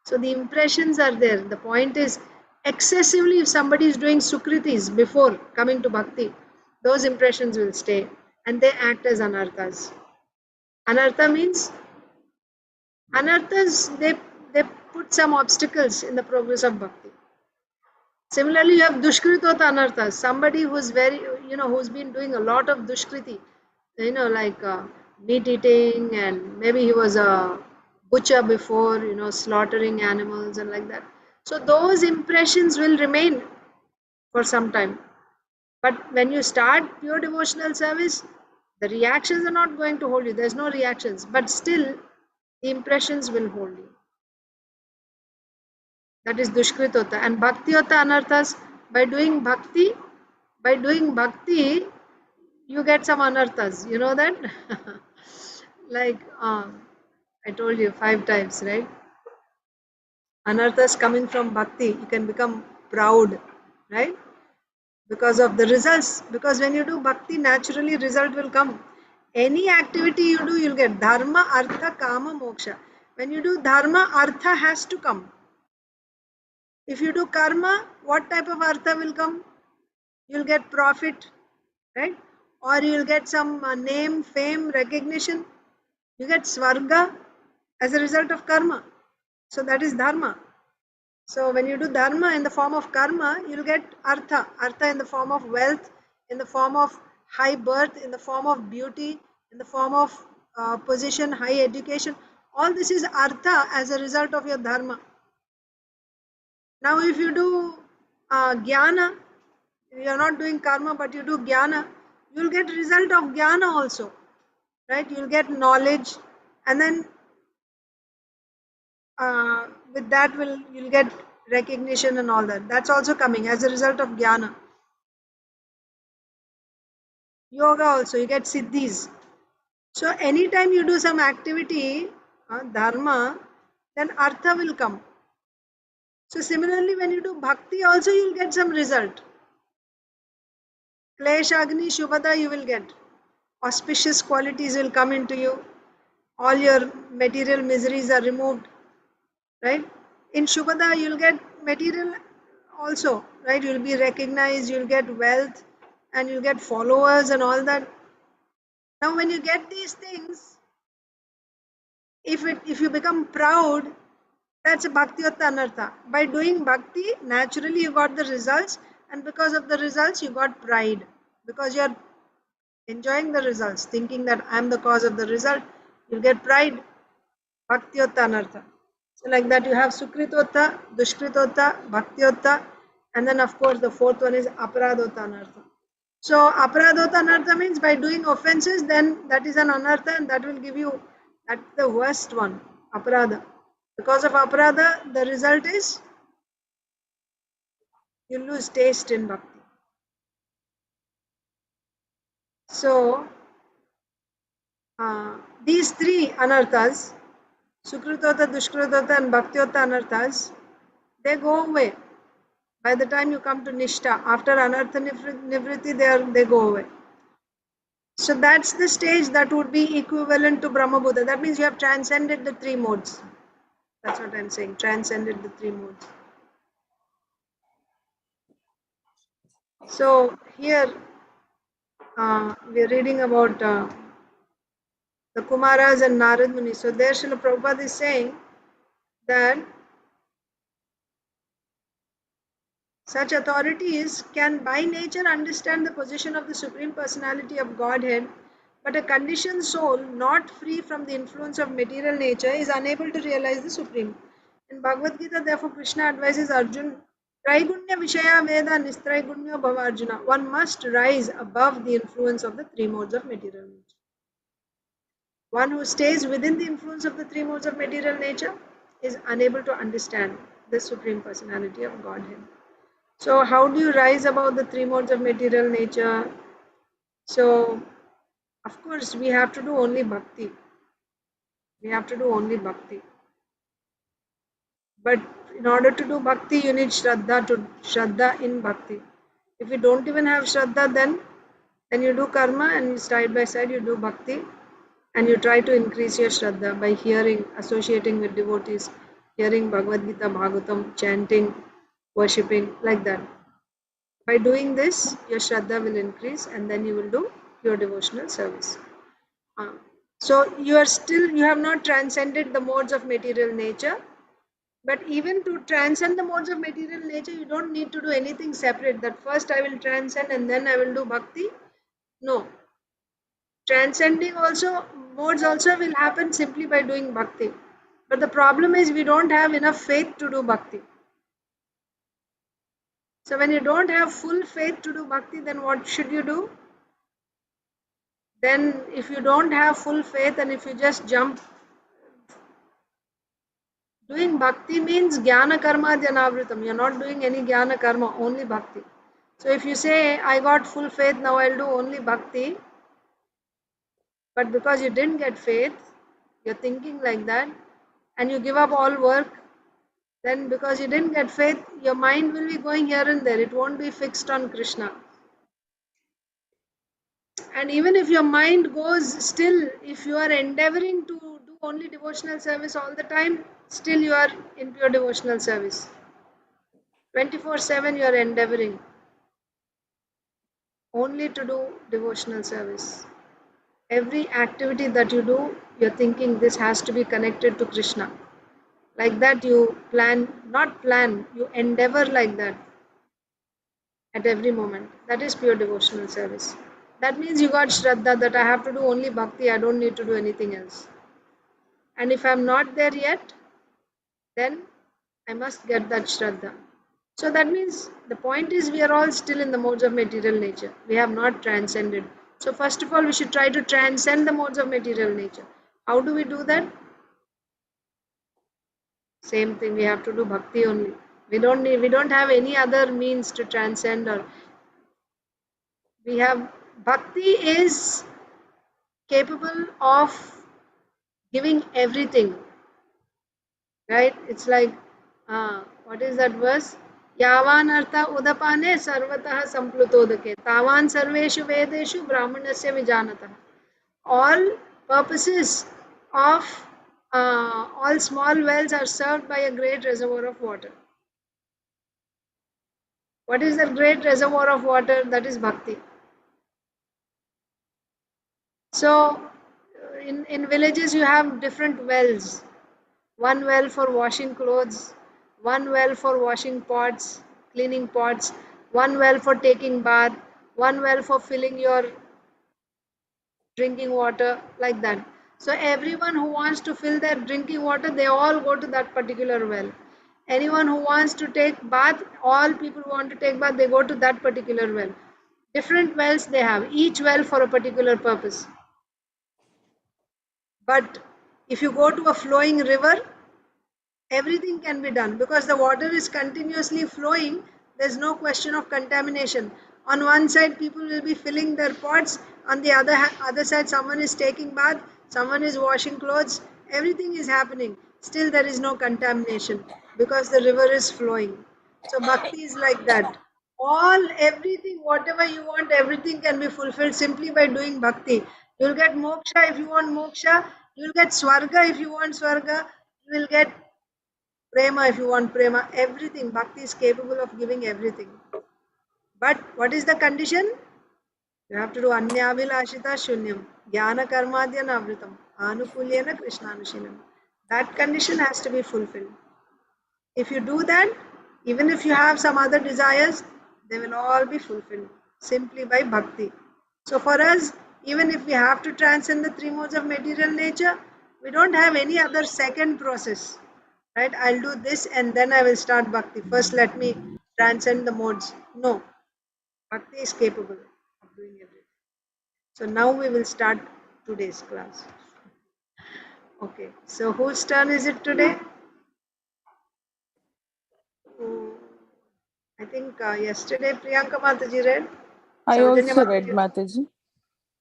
So the impressions are there. The point is, excessively, if somebody is doing sukritis before coming to bhakti, those impressions will stay and they act as anarthas. Anartha means, anarthas, they put some obstacles in the progress of bhakti. Similarly, you have dushkritota anarthas, somebody who's very, who's been doing a lot of dushkriti, like meat eating, and maybe he was a butcher before, slaughtering animals and like that. So those impressions will remain for some time. But when you start pure devotional service, the reactions are not going to hold you. There's no reactions, but still the impressions will hold you. That is dushkritota. And bhaktiyota anarthas, by doing bhakti, you get some anarthas. You know that? Like I told you 5 times, right? Anarthas coming from bhakti, you can become proud, right? Because of the results. Because when you do bhakti, naturally result will come. Any activity you do, you'll get dharma, artha, kama, moksha. When you do dharma, artha has to come. If you do karma, what type of artha will come? You'll get profit, right? Or you'll get some name, fame, recognition. You get svarga as a result of karma. So that is dharma. So when you do dharma in the form of karma, you'll get artha. Artha in the form of wealth, in the form of high birth, in the form of beauty, in the form of position, high education. All this is artha as a result of your dharma. Now if you do jnana, you are not doing karma but you do jnana, you will get result of jnana also, right? You will get knowledge, and then with that you'll get recognition and all that. That's also coming as a result of jnana. Yoga also, you get siddhis. So anytime you do some activity, dharma, then artha will come. So similarly, when you do bhakti also, you will get some result. Kleshagni, Shubhada, you will get. Auspicious qualities will come into you. All your material miseries are removed, right? In Shubhada, you'll get material also, right? You'll be recognized, you'll get wealth, and you'll get followers and all that. Now, when you get these things, if you become proud, that's a bhakti-yotta anartha. By doing bhakti, naturally you got the results, and because of the results, you got pride. Because you're enjoying the results, thinking that I'm the cause of the result, you'll get pride. Bhakti-yotta anartha. So like that you have sukritota, dushkritota, bhakti-yotta, and then of course the fourth one is aparadota anartha. So aparadota anartha means by doing offenses, then that is an anartha, and that will give you, that's the worst one, aparadha. Because of aparadha, the result is you lose taste in bhakti. So these 3 anarthas, sukritota, dushkritota and bhakti-yotta anarthas, they go away. By the time you come to Nishtha, after Anartha Nivritti, they go away. So that's the stage that would be equivalent to Brahma Buddha. That means you have transcended the 3 modes. That's what I'm saying, transcended the 3 modes. So here we're reading about the Kumaras and Narad Muni. So there Srila Prabhupada is saying that such authorities can by nature understand the position of the Supreme Personality of Godhead, but a conditioned soul not free from the influence of material nature is unable to realize the Supreme. In Bhagavad Gita, therefore, Krishna advises Arjuna, Traigunya Vishaya Veda Nistraigunya Bhava Arjuna. One must rise above the influence of the 3 modes of material nature. One who stays within the influence of the 3 modes of material nature is unable to understand the Supreme Personality of Godhead. So how do you rise above the three modes of material nature? So, of course, we have to do only bhakti. We have to do only bhakti. But in order to do bhakti, you need shraddha in bhakti. If you don't even have shraddha, then you do karma, and side by side you do bhakti, and you try to increase your shraddha by hearing, associating with devotees, hearing Bhagavad Gita, Bhagavatam, chanting, worshipping, like that. By doing this, your shraddha will increase, and then you will do your devotional service. So you have not transcended the modes of material nature. But even to transcend the modes of material nature, you don't need to do anything separate. That first I will transcend and then I will do bhakti. No. Transcending modes also will happen simply by doing bhakti. But the problem is we don't have enough faith to do bhakti. So when you don't have full faith to do bhakti, then what should you do? Then if you don't have full faith and if you just jump, doing bhakti means jnana karma dhanavritam. You're not doing any jnana karma, only bhakti. So if you say, I got full faith, now I'll do only bhakti, but because you didn't get faith, you're thinking like that, and you give up all work, then because you didn't get faith, your mind will be going here and there. It won't be fixed on Krishna. And even if your mind goes still, if you are endeavoring to do only devotional service all the time, still you are in pure devotional service. 24/7 you are endeavoring only to do devotional service. Every activity that you do, you're thinking this has to be connected to Krishna. Like that you you endeavor like that at every moment. That is pure devotional service. That means you got Shraddha that I have to do only bhakti, I don't need to do anything else. And if I'm not there yet, then I must get that Shraddha. So that means the point is we are all still in the modes of material nature. We have not transcended. So first of all, we should try to transcend the modes of material nature. How do we do that? Same thing, we have to do bhakti only. We don't have any other means to transcend, or we have bhakti is capable of giving everything. Right? It's like what is that verse? Yavan artha udapane sarvatah samplutodake tavan sarveshu vedeshu brahmanasya vijanatah. All purposes of all small wells are served by a great reservoir of water. What is that great reservoir of water? That is bhakti. So in villages you have different wells. One well for washing clothes, one well for washing pots, cleaning pots, one well for taking bath, one well for filling your drinking water, like that. So everyone who wants to fill their drinking water, they all go to that particular well. Anyone who wants to take bath, all people who want to take bath, they go to that particular well. Different wells they have, each well for a particular purpose. But if you go to a flowing river, everything can be done because the water is continuously flowing. There's no question of contamination. On one side, people will be filling their pots. On the other side, someone is taking bath, someone is washing clothes. Everything is happening. Still, there is no contamination because the river is flowing. So bhakti is like that. Everything, whatever you want, everything can be fulfilled simply by doing bhakti. You'll get moksha if you want moksha. You'll get swarga if you want swarga. You will get prema if you want prema. Everything. Bhakti is capable of giving everything. But what is the condition? You have to do anyabhilashita shunyam, jnana karmadya navritam, anukulyena krishnanushinam. That condition has to be fulfilled. If you do that, even if you have some other desires, they will all be fulfilled simply by bhakti. So for us, even if we have to transcend the three modes of material nature, we don't have any other second process. Right? I'll do this and then I will start bhakti. First, let me transcend the modes. No, bhakti is capable of doing everything. So now we will start today's class. Okay, so whose turn is it today? I think yesterday Priyanka Mataji read. I Saujanya also read Mataji. Mataji.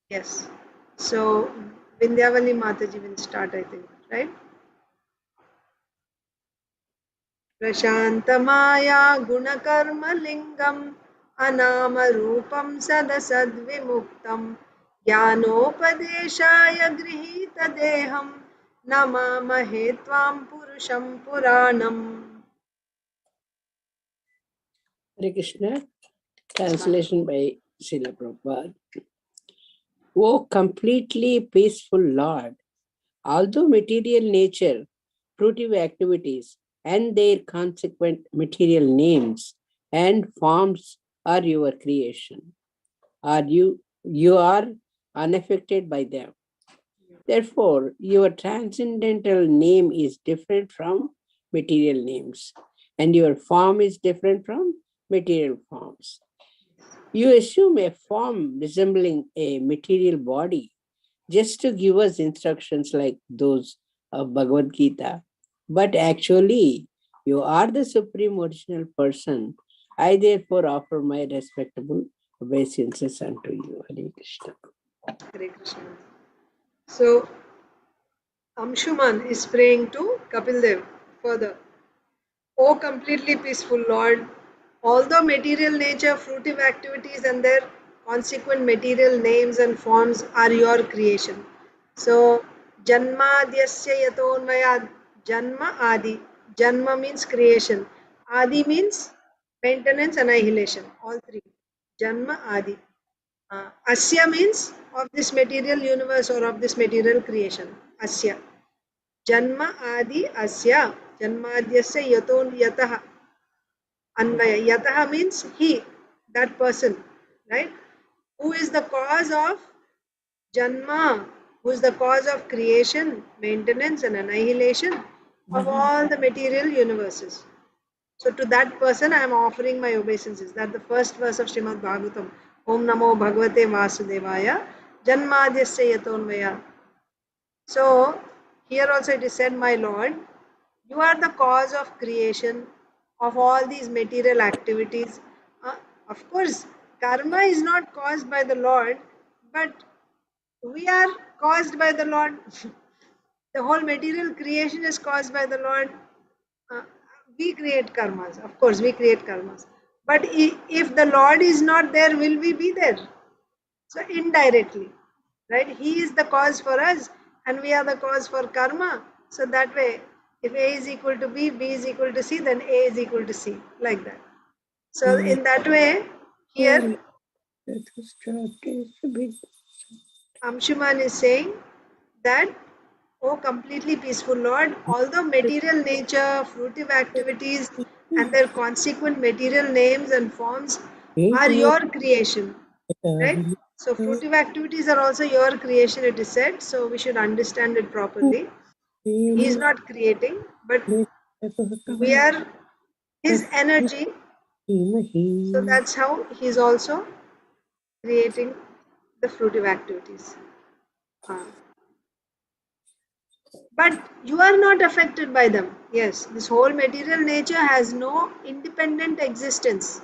Yes. So Vindhyavali Mataji will start, I think, right? प्रशान्तमाया गुणकर्मलिङ्गम् अनामरूपं सदसद्विमुक्तं ज्ञानोपदेशाय गृहीतदेहं नमामहे त्वां पुरुषं पुराणम्. Hare Krishna. Translation by Srila Prabhupada. O completely peaceful Lord, although material nature, fruitive activities, and their consequent material names and forms are your creation, you are unaffected by them. Therefore, your transcendental name is different from material names, and your form is different from material forms. You assume a form resembling a material body just to give us instructions like those of Bhagavad Gita. But actually, you are the supreme original person. I therefore offer my respectable obeisances unto you. Hare Krishna. Hare Krishna. So Amshuman is praying to Kapil Dev further. O completely peaceful Lord, although material nature, fruitive activities, and their consequent material names and forms are your creation. So, Janmadhyasya yatonmaya, Janma Adi. Janma means creation. Adi means maintenance, annihilation. All three. Janma Adi. Asya means of this material universe or of this material creation. Asya. Janma Adi Asya. Janmadhyasya yaton yatah. Anvaya. Yataha means he, that person, right? Who is the cause of Janma, who is the cause of creation, maintenance, and annihilation of all the material universes. So, to that person, I am offering my obeisances. That's the first verse of Srimad Bhagavatam. Om Namo Bhagavate Vasudevaya Janmadhyasya Yatonvaya. So, here also it is said, my Lord, you are the cause of creation of all these material activities. Of course, karma is not caused by the Lord, but we are caused by the Lord. The whole material creation is caused by the Lord. Uh, we create karmas. Of course, we create karmas. But if the Lord is not there, will we be there? So indirectly, right? He is the cause for us and we are the cause for karma. So that way, if A is equal to B is equal to C, then A is equal to C, like that. So in that way, here Amshuman is saying that, oh completely peaceful Lord, although material nature, fruitive activities, and their consequent material names and forms are your creation, right? So fruitive activities are also your creation, it is said. So we should understand it properly. He is not creating, but we are his energy. So that's how he is also creating the fruitive activities. But you are not affected by them. Yes, this whole material nature has no independent existence.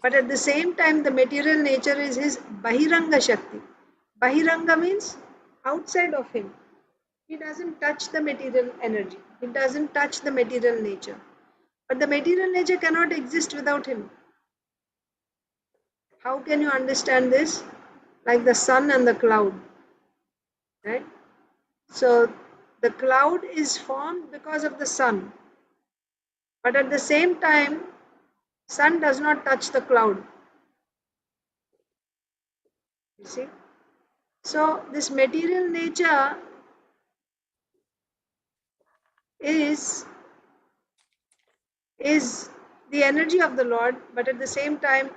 But at the same time, the material nature is his Bahiranga Shakti. Bahiranga means outside of him. He doesn't touch the material energy. He doesn't touch the material nature. But the material nature cannot exist without him. How can you understand this? Like the sun and the cloud, right? So the cloud is formed because of the sun. But at the same time, sun does not touch the cloud. You see? So this material nature is the energy of the Lord, but at the same time,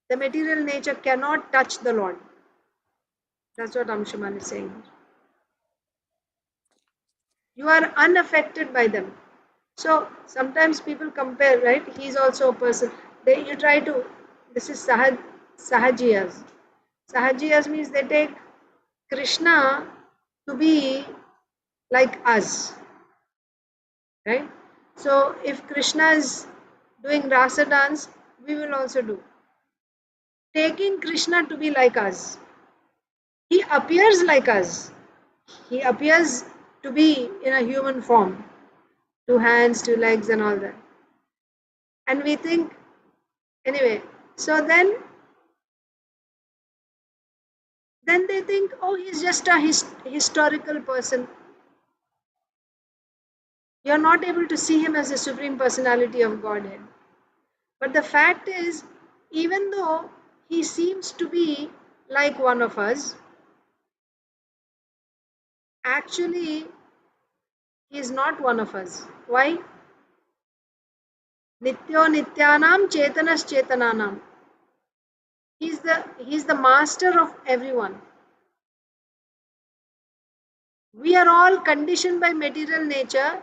the material nature cannot touch the Lord. That's what Amshuman is saying. You are unaffected by them. So sometimes people compare, right? He's also a person. You try to, this is Sahajiyas. Sahajiyas means they take Krishna to be like us, right? So if Krishna is doing rasa dance, we will also do. Taking Krishna to be like us. He appears like us. He appears to be in a human form, 2 hands, 2 legs, and all that. And we think, anyway, so then they think, oh, he's just a historical person. You're not able to see him as the Supreme Personality of Godhead. But the fact is, even though he seems to be like one of us, actually he is not one of us. Why? Nityo Nityanam Chetanas Chetananam. He's the master of everyone. We are all conditioned by material nature.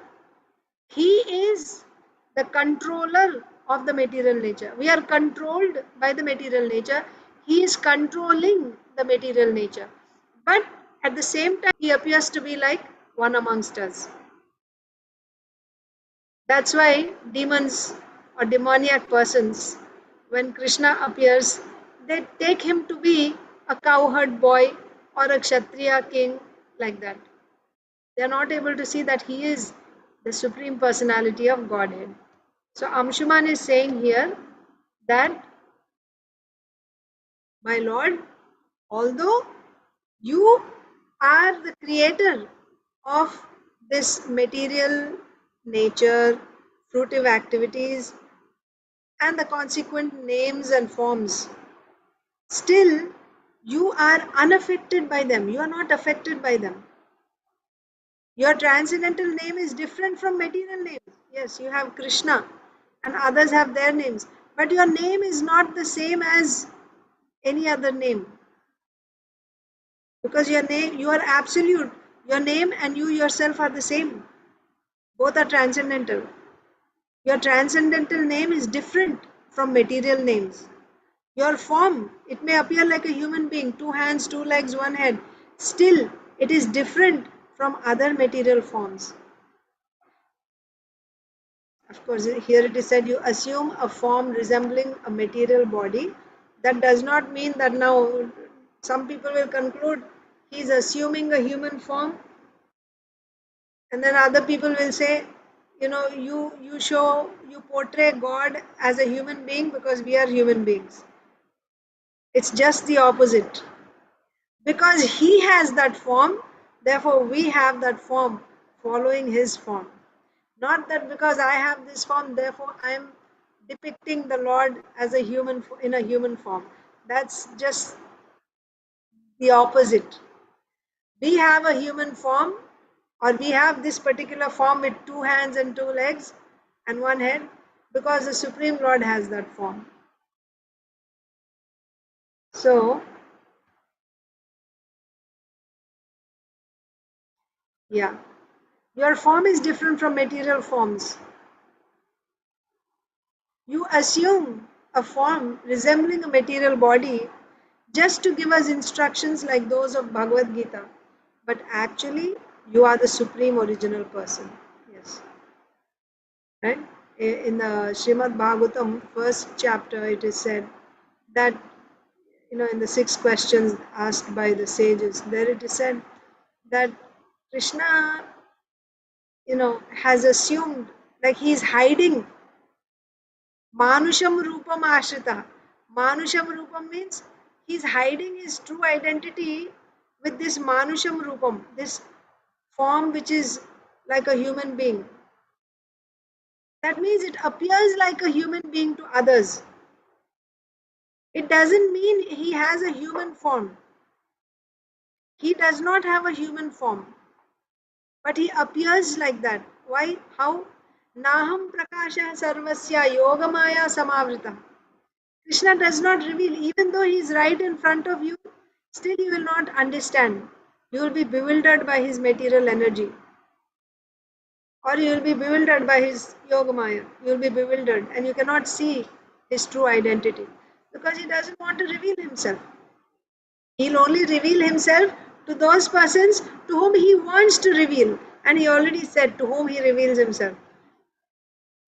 He is the controller of the material nature. We are controlled by the material nature. He is controlling the material nature. But at the same time, he appears to be like one amongst us. That's why demons or demoniac persons, when Krishna appears, they take him to be a cowherd boy or a Kshatriya king, like that. They are not able to see that he is the Supreme Personality of Godhead. So Amshuman is saying here that, my Lord, although you are the creator of this material nature, fruitive activities, and the consequent names and forms, still you are unaffected by them. You are not affected by them. Your transcendental name is different from material names. Yes, you have Krishna and others have their names, but your name is not the same as any other name, because your name, you are absolute. Your name and you yourself are the same. Both are transcendental. Your transcendental name is different from material names. Your form, it may appear like a human being, 2 hands, 2 legs, 1 head. Still, it is different from other material forms. Of course, here it is said you assume a form resembling a material body. That does not mean that now some people will conclude he is assuming a human form, and then other people will say, you portray God as a human being because we are human beings. It's just the opposite. Because he has that form, therefore we have that form, following his form. Not that because I have this form, therefore I am depicting the Lord as a human, in a human form. That's just the opposite. We have a human form, or we have this particular form with 2 hands and 2 legs and 1 head, because the Supreme Lord has that form. So, yeah, your form is different from material forms. You assume a form resembling a material body just to give us instructions like those of Bhagavad Gita. But actually, you are the supreme original person. Yes. Right? In the Srimad Bhagavatam, first chapter, it is said that, in the 6 questions asked by the sages, there it is said that Krishna, has assumed, like he is hiding Manusham Rupam Ashrita. Manusham Rupam means he's hiding his true identity with this Manusham Rupam, this form which is like a human being. That means it appears like a human being to others. It doesn't mean he has a human form. He does not have a human form, but he appears like that. Why? How? Naham Prakasha Sarvasya Yogamaya Samavrita. Krishna does not reveal, even though he is right in front of you, still you will not understand. You will be bewildered by his material energy. Or you will be bewildered by his Yogamaya. You will be bewildered and you cannot see his true identity. Because he doesn't want to reveal himself. He'll only reveal himself to those persons to whom he wants to reveal. And he already said to whom he reveals himself.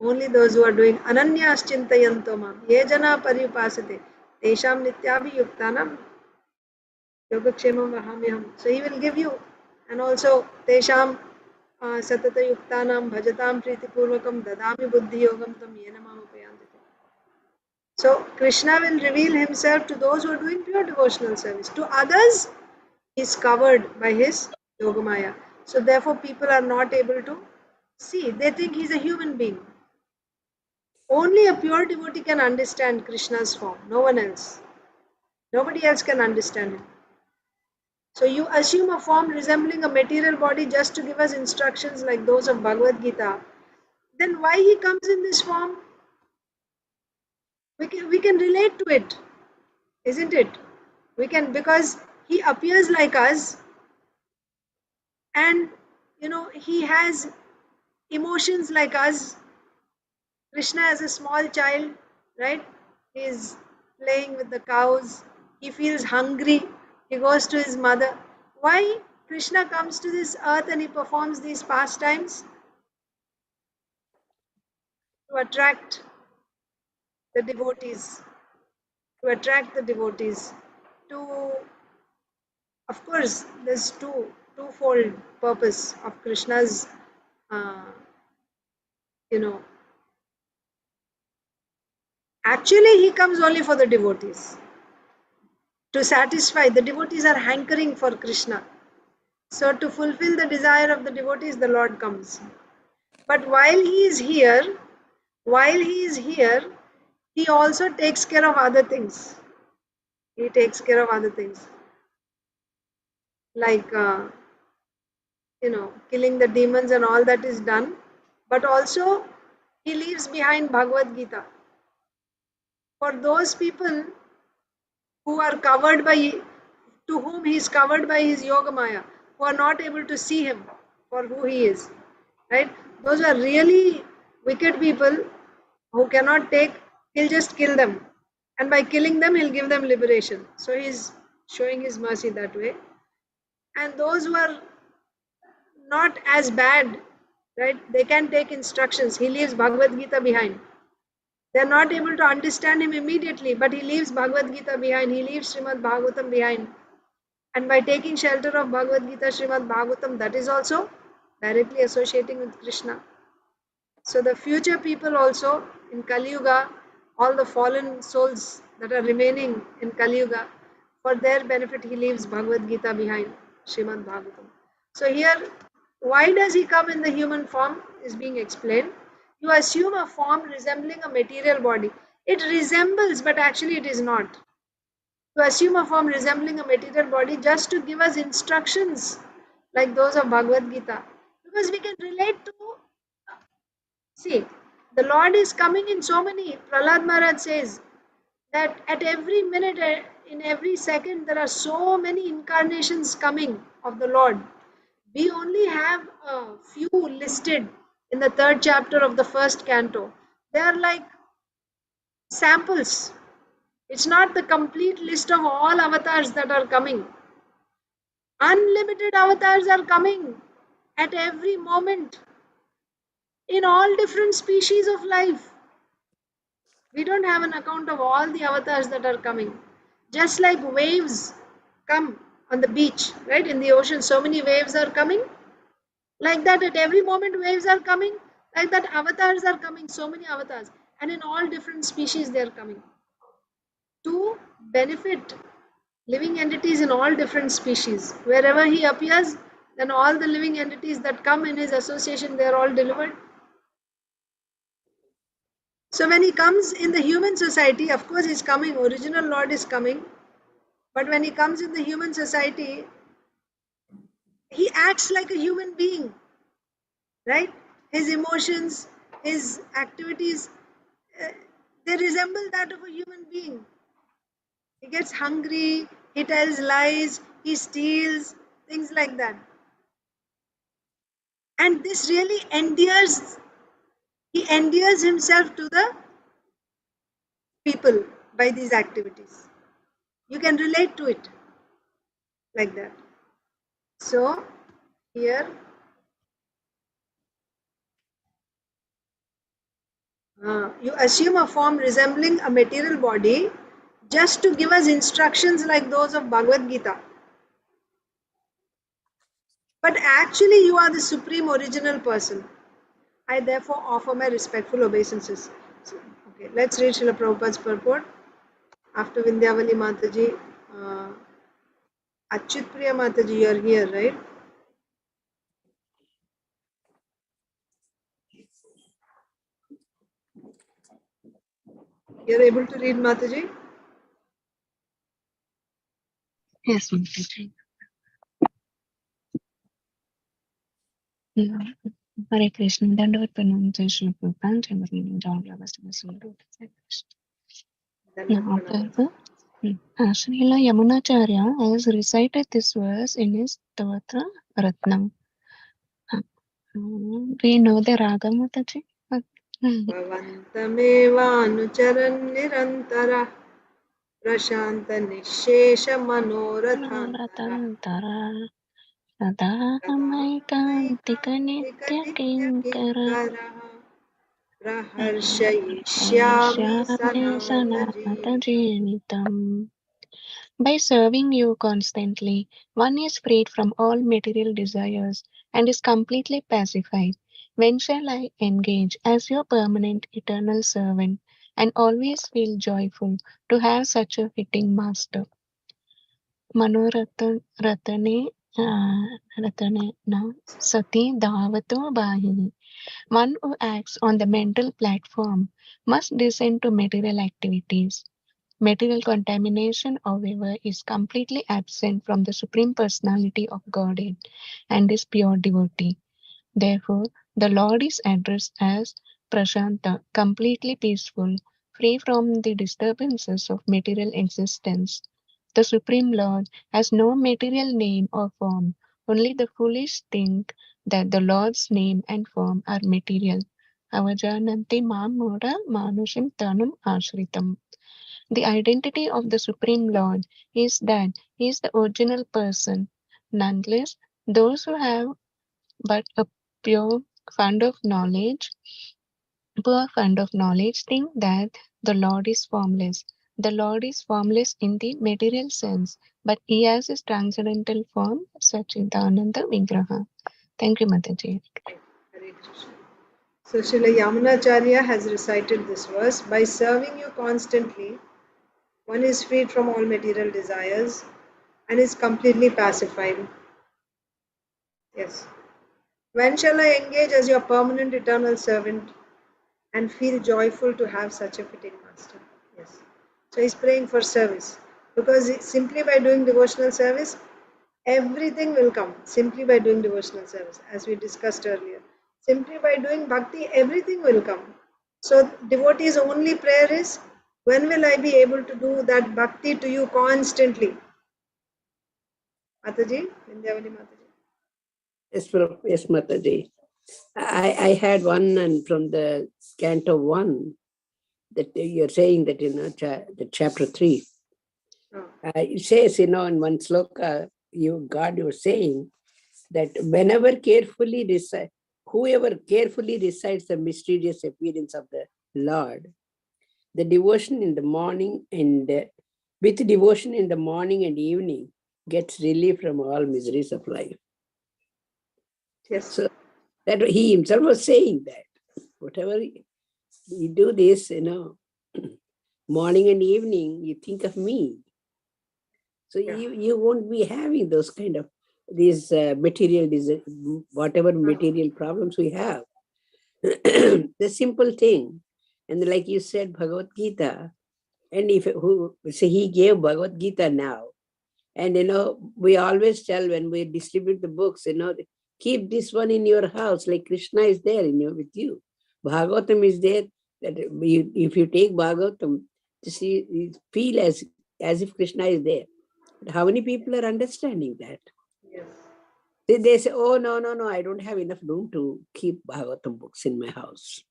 Only those who are doing ananyas chintayanto mam ye jana paripasate tesham nityabhiyuktanam yogakshemam vahamyaham. So he will give you, and also tesham satata yuktanam bhajatam pritipurvakam dadami buddhi yogam tam yena mam upayanti. So Krishna will reveal himself to those who are doing pure devotional service. To others, he is covered by his yogamaya. So therefore people are not able to see. They think he is a human being. Only a pure devotee can understand Krishna's form. No one else. Nobody else can understand it. So you assume a form resembling a material body just to give us instructions like those of Bhagavad Gita. Then why he comes in this form? We can relate to it, isn't it? We can, because he appears like us, and he has emotions like us. Krishna as a small child, right? He is playing with the cows. He feels hungry. He goes to his mother. Why Krishna comes to this earth and he performs these pastimes? To attract the devotees. To attract the devotees. To, of course, there's twofold purpose of Krishna's, you know, actually he comes only for the devotees. To satisfy, the devotees are hankering for Krishna. So to fulfill the desire of the devotees, the Lord comes. But while he is here, he also takes care of other things. He takes care of other things. Like, killing the demons and all that is done. But also, he leaves behind Bhagavad Gita. For those people who are covered by, to whom he is covered by his Yogamaya, who are not able to see him for who he is, right? Those are really wicked people who cannot take, he'll just kill them. And by killing them, he'll give them liberation. So he's showing his mercy that way. And those who are not as bad, right, they can take instructions. He leaves Bhagavad Gita behind. They're not able to understand him immediately, but he leaves Bhagavad Gita behind. He leaves Srimad Bhagavatam behind. And by taking shelter of Bhagavad Gita, Srimad Bhagavatam, that is also directly associating with Krishna. So the future people also in Kali Yuga, all the fallen souls that are remaining in Kali Yuga, for their benefit he leaves Bhagavad Gita behind, Srimad Bhagavatam. So here, why does he come in the human form is being explained. You assume a form resembling a material body. It resembles, but actually it is not. To assume a form resembling a material body just to give us instructions like those of Bhagavad Gita. Because we can relate to, see, the Lord is coming in so many, Prahlad Maharaj says that at every minute, in every second, there are so many incarnations coming of the Lord. We only have a few listed in the 3rd chapter of the 1st canto. They are like samples. It's not the complete list of all avatars that are coming. Unlimited avatars are coming at every moment in all different species of life. We don't have an account of all the avatars that are coming. Just like waves come on the beach, right? In the ocean, so many waves are coming. Like that, at every moment, waves are coming. Like that, avatars are coming, so many avatars. And in all different species, they are coming to benefit living entities in all different species. Wherever he appears, then all the living entities that come in his association, they are all delivered. So when he comes in the human society, of course he's coming, original Lord is coming. But when he comes in the human society, he acts like a human being, right? His emotions, his activities, they resemble that of a human being. He gets hungry, he tells lies, he steals, things like that. And this really he endears himself to the people by these activities. You can relate to it like that. So here You assume a form resembling a material body just to give us instructions like those of Bhagavad Gita. But actually, you are the supreme original person. I therefore offer my respectful obeisances. So, okay, let's read Srila Prabhupada's purport. After Vindhyavali Mataji, Achyut Priya Mataji, you are here, right? You are able to read Mataji? Yes, Mataji. Hare Krishna. Dandavat pranam jai Srila Prabhupada. Jai Bhagwan Down Now, further, Srila Yamunacharya has recited this verse in his Stavatra Ratnam. We know the Raga, Mataji. Bhavantamevanucharan nirantara prashanta nishesha manorathantara Sadahamaika Nitya Kinkara praharshayishyami Sanata sanatana Jinitam. By serving you constantly, one is freed from all material desires and is completely pacified. When shall I engage as your permanent eternal servant and always feel joyful to have such a fitting master? Manoratane na sati dhavato bahi. One who acts on the mental platform must descend to material activities. Material contamination, however, is completely absent from the Supreme Personality of Godhead and is pure devotee. Therefore, the Lord is addressed as Prashanta, completely peaceful, free from the disturbances of material existence. The Supreme Lord has no material name or form. Only the foolish think that the Lord's name and form are material. Avajananti mam mura manushim tanum ashritam. The identity of the Supreme Lord is that He is the original person. Nonetheless, those who have but a pure fund of knowledge, poor fund of knowledge, think that the Lord is formless. The Lord is formless in the material sense, but He has His transcendental form, Sachidananda Vigraha. Thank you, Mataji. Hare Krishna. So Srila Yamunacharya has recited this verse. By serving you constantly, one is freed from all material desires and is completely pacified. Yes. When shall I engage as your permanent eternal servant and feel joyful to have such a fitting master? Yes. So he's praying for service because simply by doing devotional service, everything will come. Simply by doing devotional service, as we discussed earlier. Simply by doing bhakti, everything will come. So devotee's only prayer is, when will I be able to do that bhakti to you constantly? Mataji, Vindhyavali Mataji. Yes, Mataji. I had one and from the Canto 1 that you're saying that in the chapter 3. It says, in one sloka, God, you're saying that whoever carefully recites the mysterious appearance of the Lord, the devotion in the morning and with devotion in the morning and evening gets relief from all miseries of life. Yes. So that he himself was saying that whatever you do this, morning and evening, you think of me. So you won't be having those kind of these whatever material problems we have. The simple thing. And like you said, Bhagavad Gita, and he gave Bhagavad Gita now. And we always tell when we distribute the books, keep this one in your house, like Krishna is there with you. Bhagavatam is there. That if you take Bhagavatam, you feel as if Krishna is there. But how many people are understanding that? Yes. They say, oh, no, I don't have enough room to keep Bhagavatam books in my house.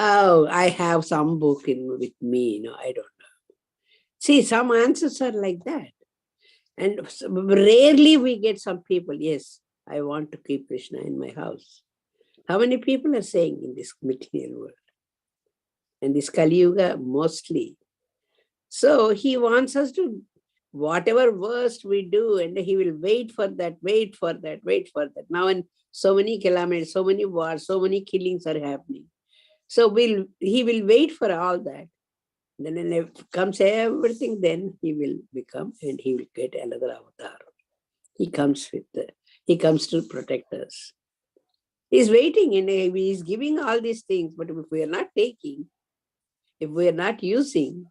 Oh, I have some book with me, I don't know. See, some answers are like that. And rarely we get some people, yes, I want to keep Krishna in my house. How many people are saying in this material world? And this Kali Yuga mostly. So he wants us to, whatever worst we do, and he will wait for that, wait for that, wait for that. Now, and so many calamities, so many wars, so many killings are happening. So he will wait for all that. Then when it comes everything, then he will become, and he will get another avatar. He comes to protect us. He's waiting, and he's giving all these things. But if we are not taking, if we are not using,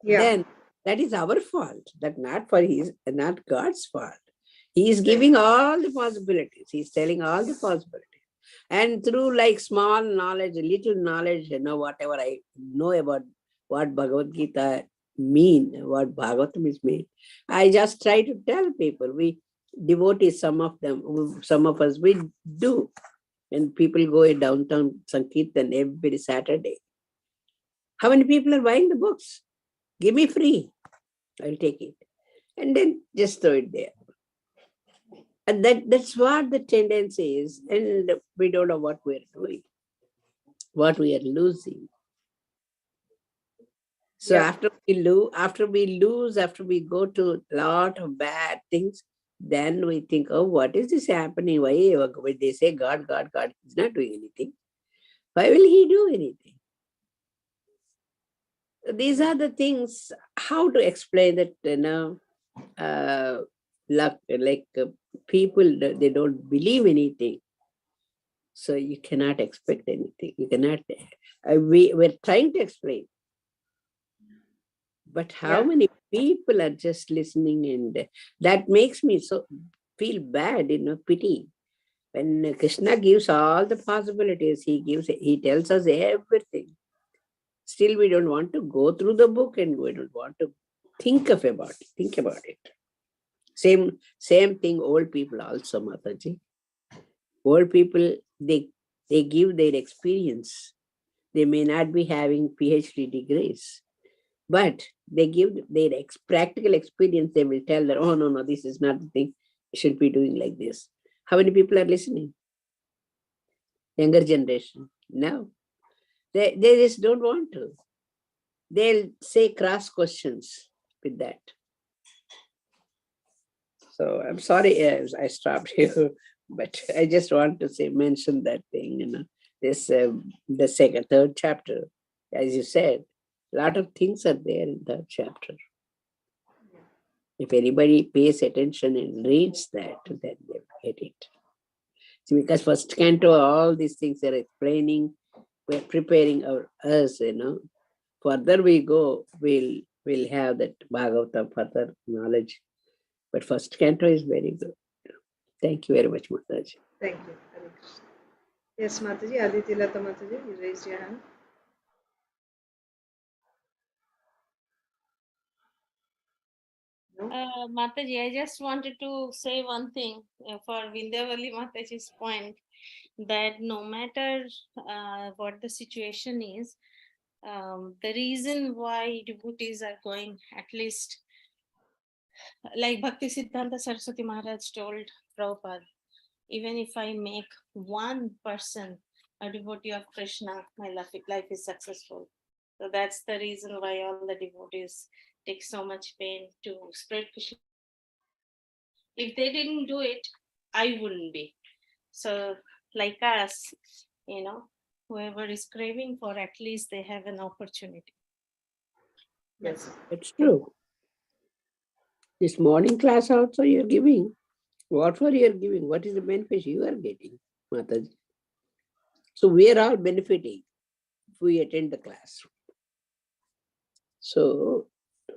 then that is our fault. That not God's fault. He is giving all the possibilities. He's telling all the possibilities. And through like small knowledge, little knowledge, whatever I know about what Bhagavad Gita mean, what Bhagavatam is mean, I just try to tell people. We devotees, some of us, we do. And people go in downtown Sankirtan every Saturday. How many people are buying the books? Give me free. I'll take it. And then just throw it there. And that's what the tendency is. And we don't know what we're doing, what we are losing. So after we go to a lot of bad things, then we think, oh, what is this happening? Why when they say God is not doing anything? Why will he do anything? These are the things, how to explain that, people, they don't believe anything. So you cannot expect anything. You cannot, we're trying to explain. But how many people are just listening, and that makes me so feel bad, pity. When Krishna gives all the possibilities, he tells us everything. Still, we don't want to go through the book, and we don't want to think about it. Same thing, old people also, Mataji. Old people, they give their experience. They may not be having PhD degrees, but they give their practical experience. They will tell that, oh, no, this is not the thing. You should be doing like this. How many people are listening? Younger generation. No. They just don't want to. They'll say cross questions with that. So I'm sorry I stopped here, but I just want to mention that thing, this, the third chapter, as you said, a lot of things are there in that chapter. If anybody pays attention and reads that, then they will get it. See, because first canto, all these things are explaining, we're preparing us, Further we go, we'll have that Bhagavatam further knowledge. But first canto is very good. Thank you very much, Mataji. Thank you. Hare Krishna. Yes, Mataji. Aditi Lata Mataji, you raised your hand. No? Mataji, I just wanted to say one thing for Vindhyavali Mataji's point, that no matter what the situation is, the reason why devotees are going, at least like Bhakti Siddhanta Saraswati Maharaj told Prabhupada, even if I make 1% a devotee of Krishna, my life is successful. So that's the reason why all the devotees take so much pain to spread Krishna. If they didn't do it, I wouldn't be. So like us, whoever is craving for, at least they have an opportunity. Yes, it's true. This morning class also you're giving. What for you're giving? What is the benefit you are getting, Mataji? So we are all benefiting if we attend the class. So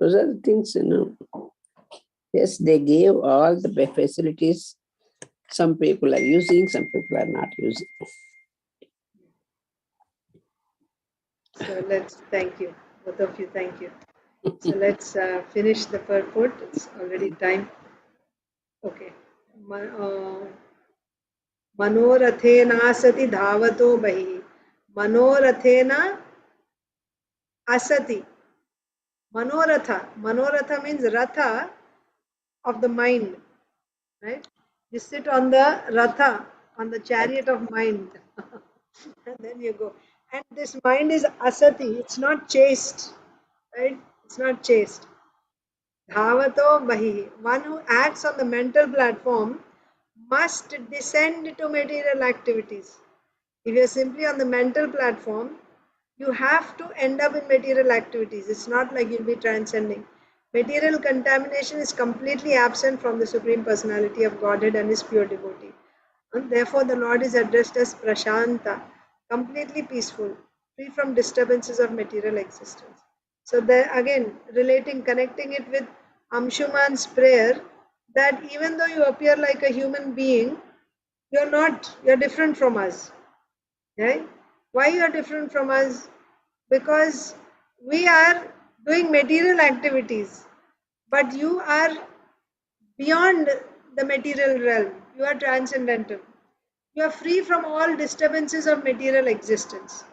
those are the things, Yes, they gave all the facilities. Some people are using, some people are not using. So let's thank you. Both of you, thank you. So let's finish the purport. It's already time. Okay. Manorathena asati dhavato bahi. Manorathena asati. Manoratha means ratha of the mind. Right? You sit on the ratha on the chariot of mind. And then you go. And this mind is asati, it's not chaste, right? It's not chaste. Dhavato bahi. One who acts on the mental platform must descend to material activities. If you're simply on the mental platform, you have to end up in material activities. It's not like you'll be transcending. Material contamination is completely absent from the Supreme Personality of Godhead and His pure devotee. And therefore, the Lord is addressed as Prashanta, completely peaceful, free from disturbances of material existence. So, there again, connecting it with Amshuman's prayer, that even though you appear like a human being, you're not, you're different from us. Right? Why you are different from us? Because we are doing material activities, but you are beyond the material realm. You are transcendental. You are free from all disturbances of material existence.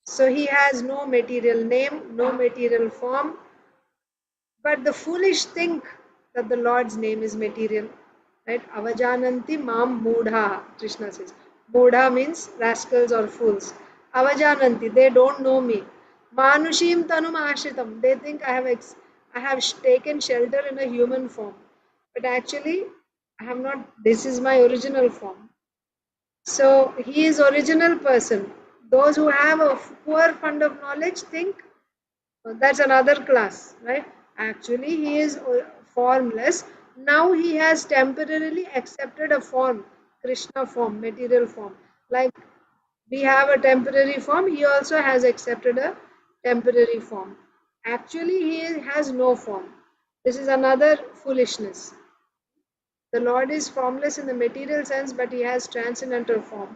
So he has no material name, no material form, but the foolish think that the Lord's name is material. Right? Avajananti mam moodha, Krishna says. Moodha means rascals or fools. Avajananti, they don't know me. Manushim tanum ashritam, they think I have taken shelter in a human form. But actually, I have not, this is my original form. So he is original person. Those who have a poor fund of knowledge think that's another class, right? Actually, he is formless. Now he has temporarily accepted a form, Krishna form, material form. Like we have a temporary form, he also has accepted a temporary form. Actually, he has no form. This is another foolishness. The Lord is formless in the material sense, but he has transcendental form.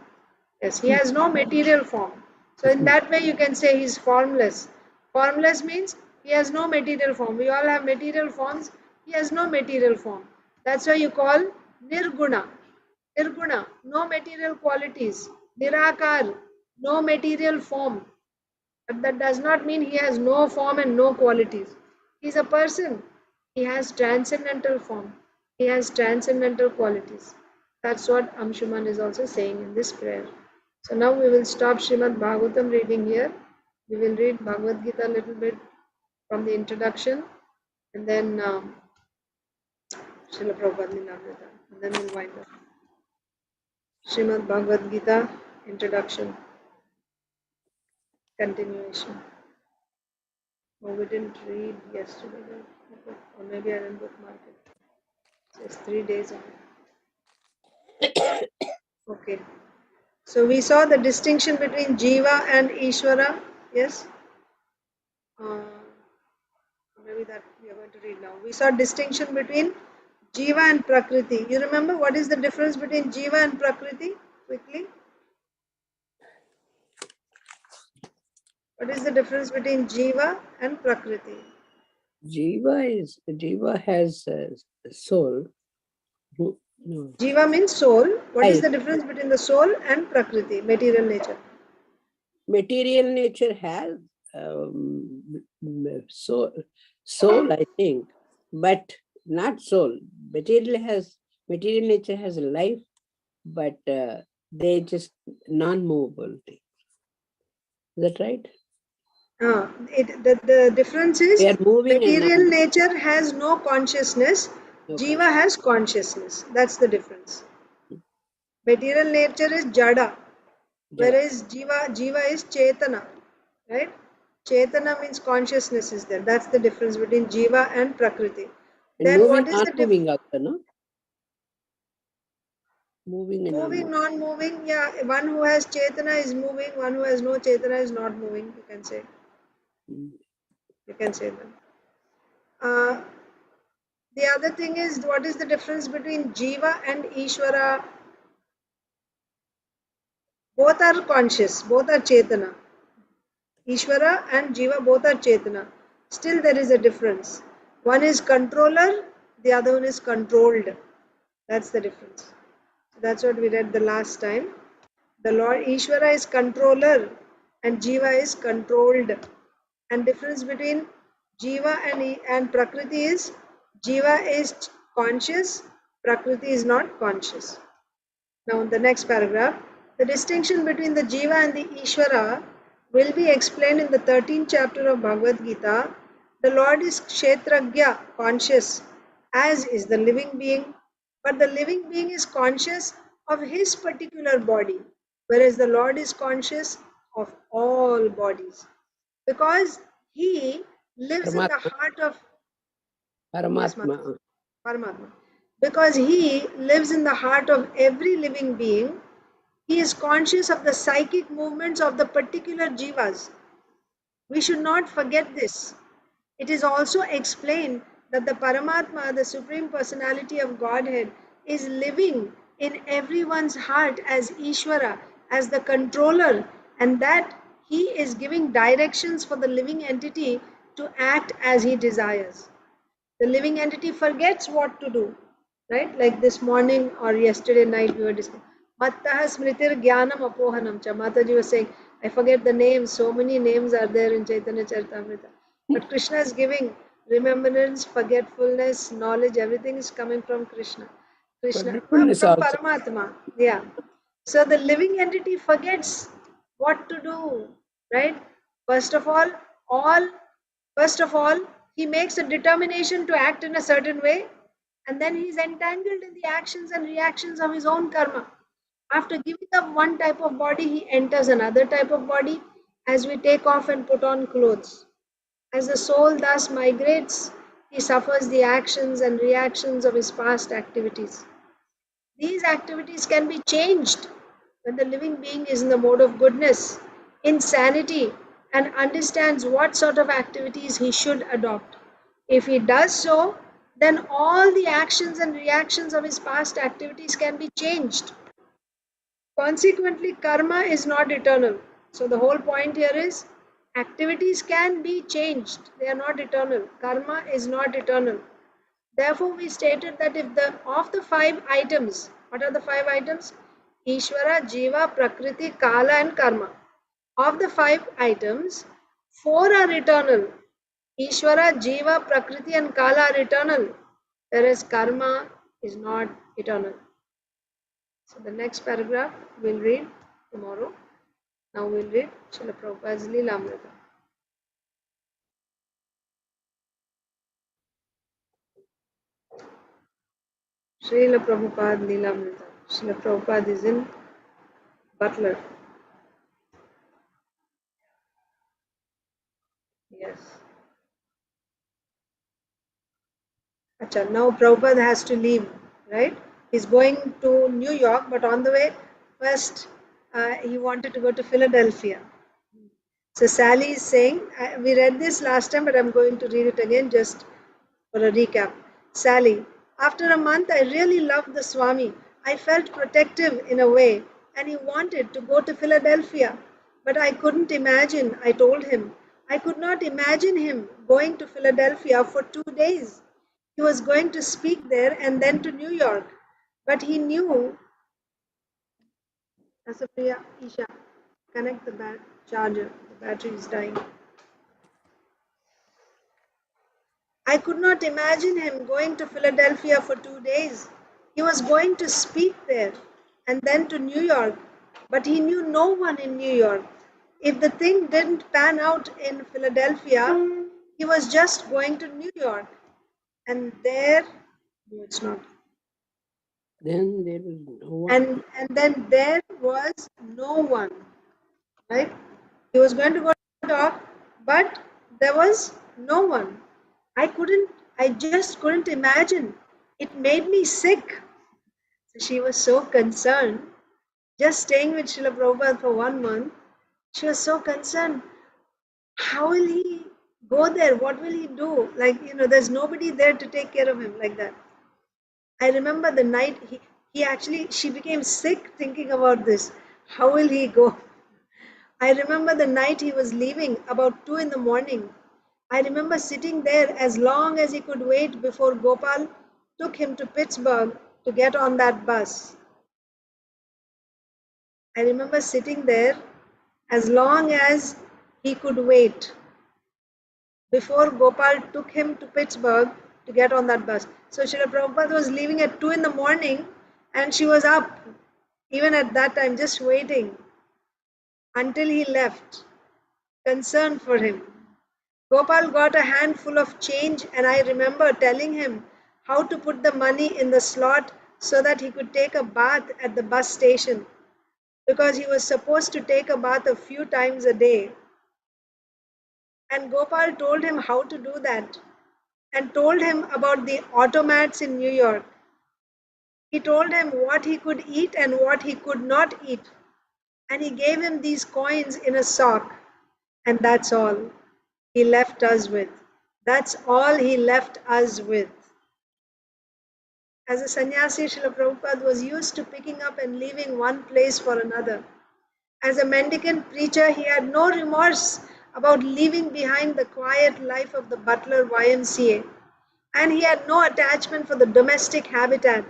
Yes, he has no material form. So in that way, you can say he's formless. Formless means he has no material form. We all have material forms. He has no material form. That's why you call Nirguna. Nirguna, no material qualities. Nirakar, no material form. But that does not mean he has no form and no qualities. He is a person. He has transcendental form. He has transcendental qualities. That's what Amshuman is also saying in this prayer. So now we will stop Srimad Bhagavatam reading here. We will read Bhagavad Gita a little bit from the introduction, and then Srila Prabhupada Lilamrita, and then we'll wind up. Srimad Bhagavad Gita, introduction, continuation. Oh, we didn't read yesterday, right? Or maybe I didn't bookmark it. So it's 3 days on. Okay. So we saw the distinction between Jiva and Ishvara. Yes? Maybe that we are going to read now. We saw distinction between Jiva and Prakriti. You remember what is the difference between Jiva and Prakriti? Quickly. What is the difference between Jiva and Prakriti? Jiva has a soul. No. Jiva means soul. What is the difference between the soul and Prakriti, material nature? Material nature has soul, I think, but not soul. Material nature has a life, but they just non-movable things. Is that right? The difference is material and nature has no consciousness. Jiva has consciousness. That's the difference. Material nature is jada, whereas jiva is chetana, right? Chetana means consciousness is there. That's the difference between jiva and prakriti. And then what is the difference? Also, no? Moving, non-moving. Yeah, one who has chetana is moving. One who has no chetana is not moving. You can say. You can say that. The other thing is, what is the difference between Jiva and Ishvara? Both are conscious, both are Chetana. Ishvara and Jiva both are Chetana. Still there is a difference. One is controller, the other one is controlled. That's the difference. So that's what we read the last time. The Lord Ishvara is controller and Jiva is controlled. And difference between Jiva and Prakriti is Jiva is conscious, Prakriti is not conscious. Now, the next paragraph. The distinction between the Jiva and the Ishvara will be explained in the 13th chapter of Bhagavad Gita. The Lord is Kshetragya, conscious, as is the living being, but the living being is conscious of his particular body, whereas the Lord is conscious of all bodies. Because he lives in the Paramatma. heart of yes, Paramatma. Paramatma. Because he lives in the heart of every living being, he is conscious of the psychic movements of the particular jivas. We should not forget this. It is also explained that the Paramatma, the Supreme Personality of Godhead, is living in everyone's heart as Ishvara, as the controller, and that he is giving directions for the living entity to act as he desires. The living entity forgets what to do, right? Like this morning or yesterday night we were discussing. Mattaha smritir jnanam apohanam cha. Mataji was saying, I forget the names. So many names are there in Chaitanya Charitamrita. But Krishna is giving remembrance, forgetfulness, knowledge. Everything is coming from Krishna. Forgetfulness From also. Paramatma. Yeah. So the living entity forgets what to do, right? First of all First of all, he makes a determination to act in a certain way, and then he is entangled in the actions and reactions of his own karma. After giving up one type of body, he enters another type of body as we take off and put on clothes. As the soul thus migrates, he suffers the actions and reactions of his past activities. These activities can be changed when the living being is in the mode of goodness, in sanity, and understands what sort of activities he should adopt. If he does so, then all the actions and reactions of his past activities can be changed. Consequently, karma is not eternal. So, the whole point here is activities can be changed, they are not eternal. Karma is not eternal. Therefore, we stated that if of the 5 items, what are the 5 items? Ishvara, Jiva, Prakriti, Kala, and Karma. Of the 5 items, 4 are eternal. Ishvara, Jiva, Prakriti, and Kala are eternal, whereas Karma is not eternal. So the next paragraph we'll read tomorrow. Now we'll read Srila Prabhupada's Leelamrita. Srila Prabhupada Leelamrita. Srila Prabhupada is in Butler. Yes. Acha, now Prabhupada has to leave, right? He's going to New York, but on the way, first he wanted to go to Philadelphia. So Sally is saying, we read this last time, but I'm going to read it again just for a recap. Sally, after a month, I really loved the Swami. I felt protective in a way, and he wanted to go to Philadelphia. But I couldn't imagine, I told him, I could not imagine him going to Philadelphia for 2 days. He was going to speak there and then to New York. But he knew, Asapriya, Isha, connect the charger, the battery is dying. I could not imagine him going to Philadelphia for 2 days. He was going to speak there and then to New York, but he knew no one in New York. If the thing didn't pan out in Philadelphia, he was just going to New York. And there, no, it's not. Then there was no one. And then there was no one, right? He was going to go talk, but there was no one. I just couldn't imagine. It made me sick. So she was so concerned. Just staying with Srila Prabhupada for 1 month, she was so concerned. How will he go there? What will he do? Like, there's nobody there to take care of him like that. I remember the night she became sick thinking about this. How will he go? I remember the night he was leaving about 2 in the morning. I remember sitting there as long as he could wait before Gopal took him to Pittsburgh to get on that bus. I remember sitting there as long as he could wait before Gopal took him to Pittsburgh to get on that bus. So Srila Prabhupada was leaving at 2 in the morning and she was up even at that time, just waiting until he left, concerned for him. Gopal got a handful of change, and I remember telling him how to put the money in the slot so that he could take a bath at the bus station, because he was supposed to take a bath a few times a day. And Gopal told him how to do that and told him about the automats in New York. He told him what he could eat and what he could not eat. And he gave him these coins in a sock. And that's all he left us with. That's all he left us with. As a sannyasi, Srila Prabhupada was used to picking up and leaving one place for another. As a mendicant preacher, he had no remorse about leaving behind the quiet life of the Butler YMCA. And he had no attachment for the domestic habitat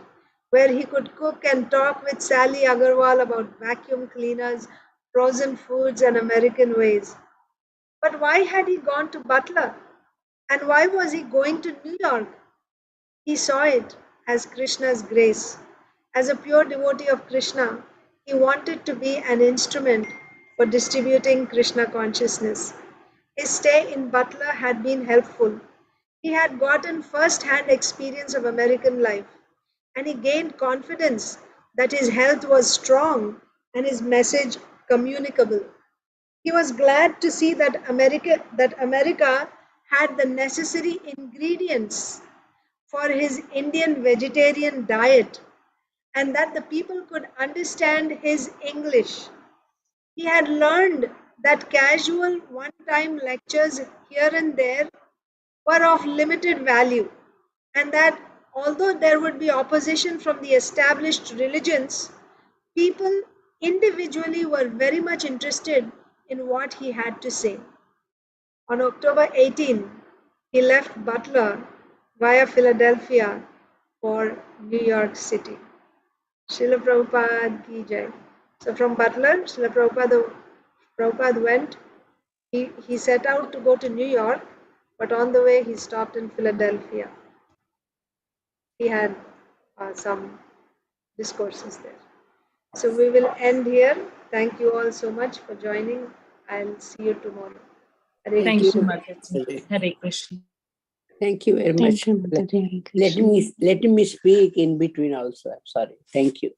where he could cook and talk with Sally Agarwal about vacuum cleaners, frozen foods, and American ways. But why had he gone to Butler? And why was he going to New York? He saw it as Krishna's grace. As a pure devotee of Krishna, he wanted to be an instrument for distributing Krishna consciousness. His stay in Butler had been helpful. He had gotten first-hand experience of American life, and he gained confidence that his health was strong and his message communicable. He was glad to see that America had the necessary ingredients for his Indian vegetarian diet and that the people could understand his English. He had learned that casual one-time lectures here and there were of limited value, and that although there would be opposition from the established religions, people individually were very much interested in what he had to say. On October 18, he left Butler via Philadelphia for New York City. Srila Prabhupada ki jai. So from Butler, Srila Prabhupada went. He set out to go to New York, but on the way he stopped in Philadelphia. He had some discourses there. So we will end here. Thank you all so much for joining. I'll see you tomorrow. Hare Thank Krishna. you, Mataji. Hare Krishna. Thank you very much. Thank you, Mataji. Hare Letting Krishna. me speak in between also. I'm sorry. Thank you.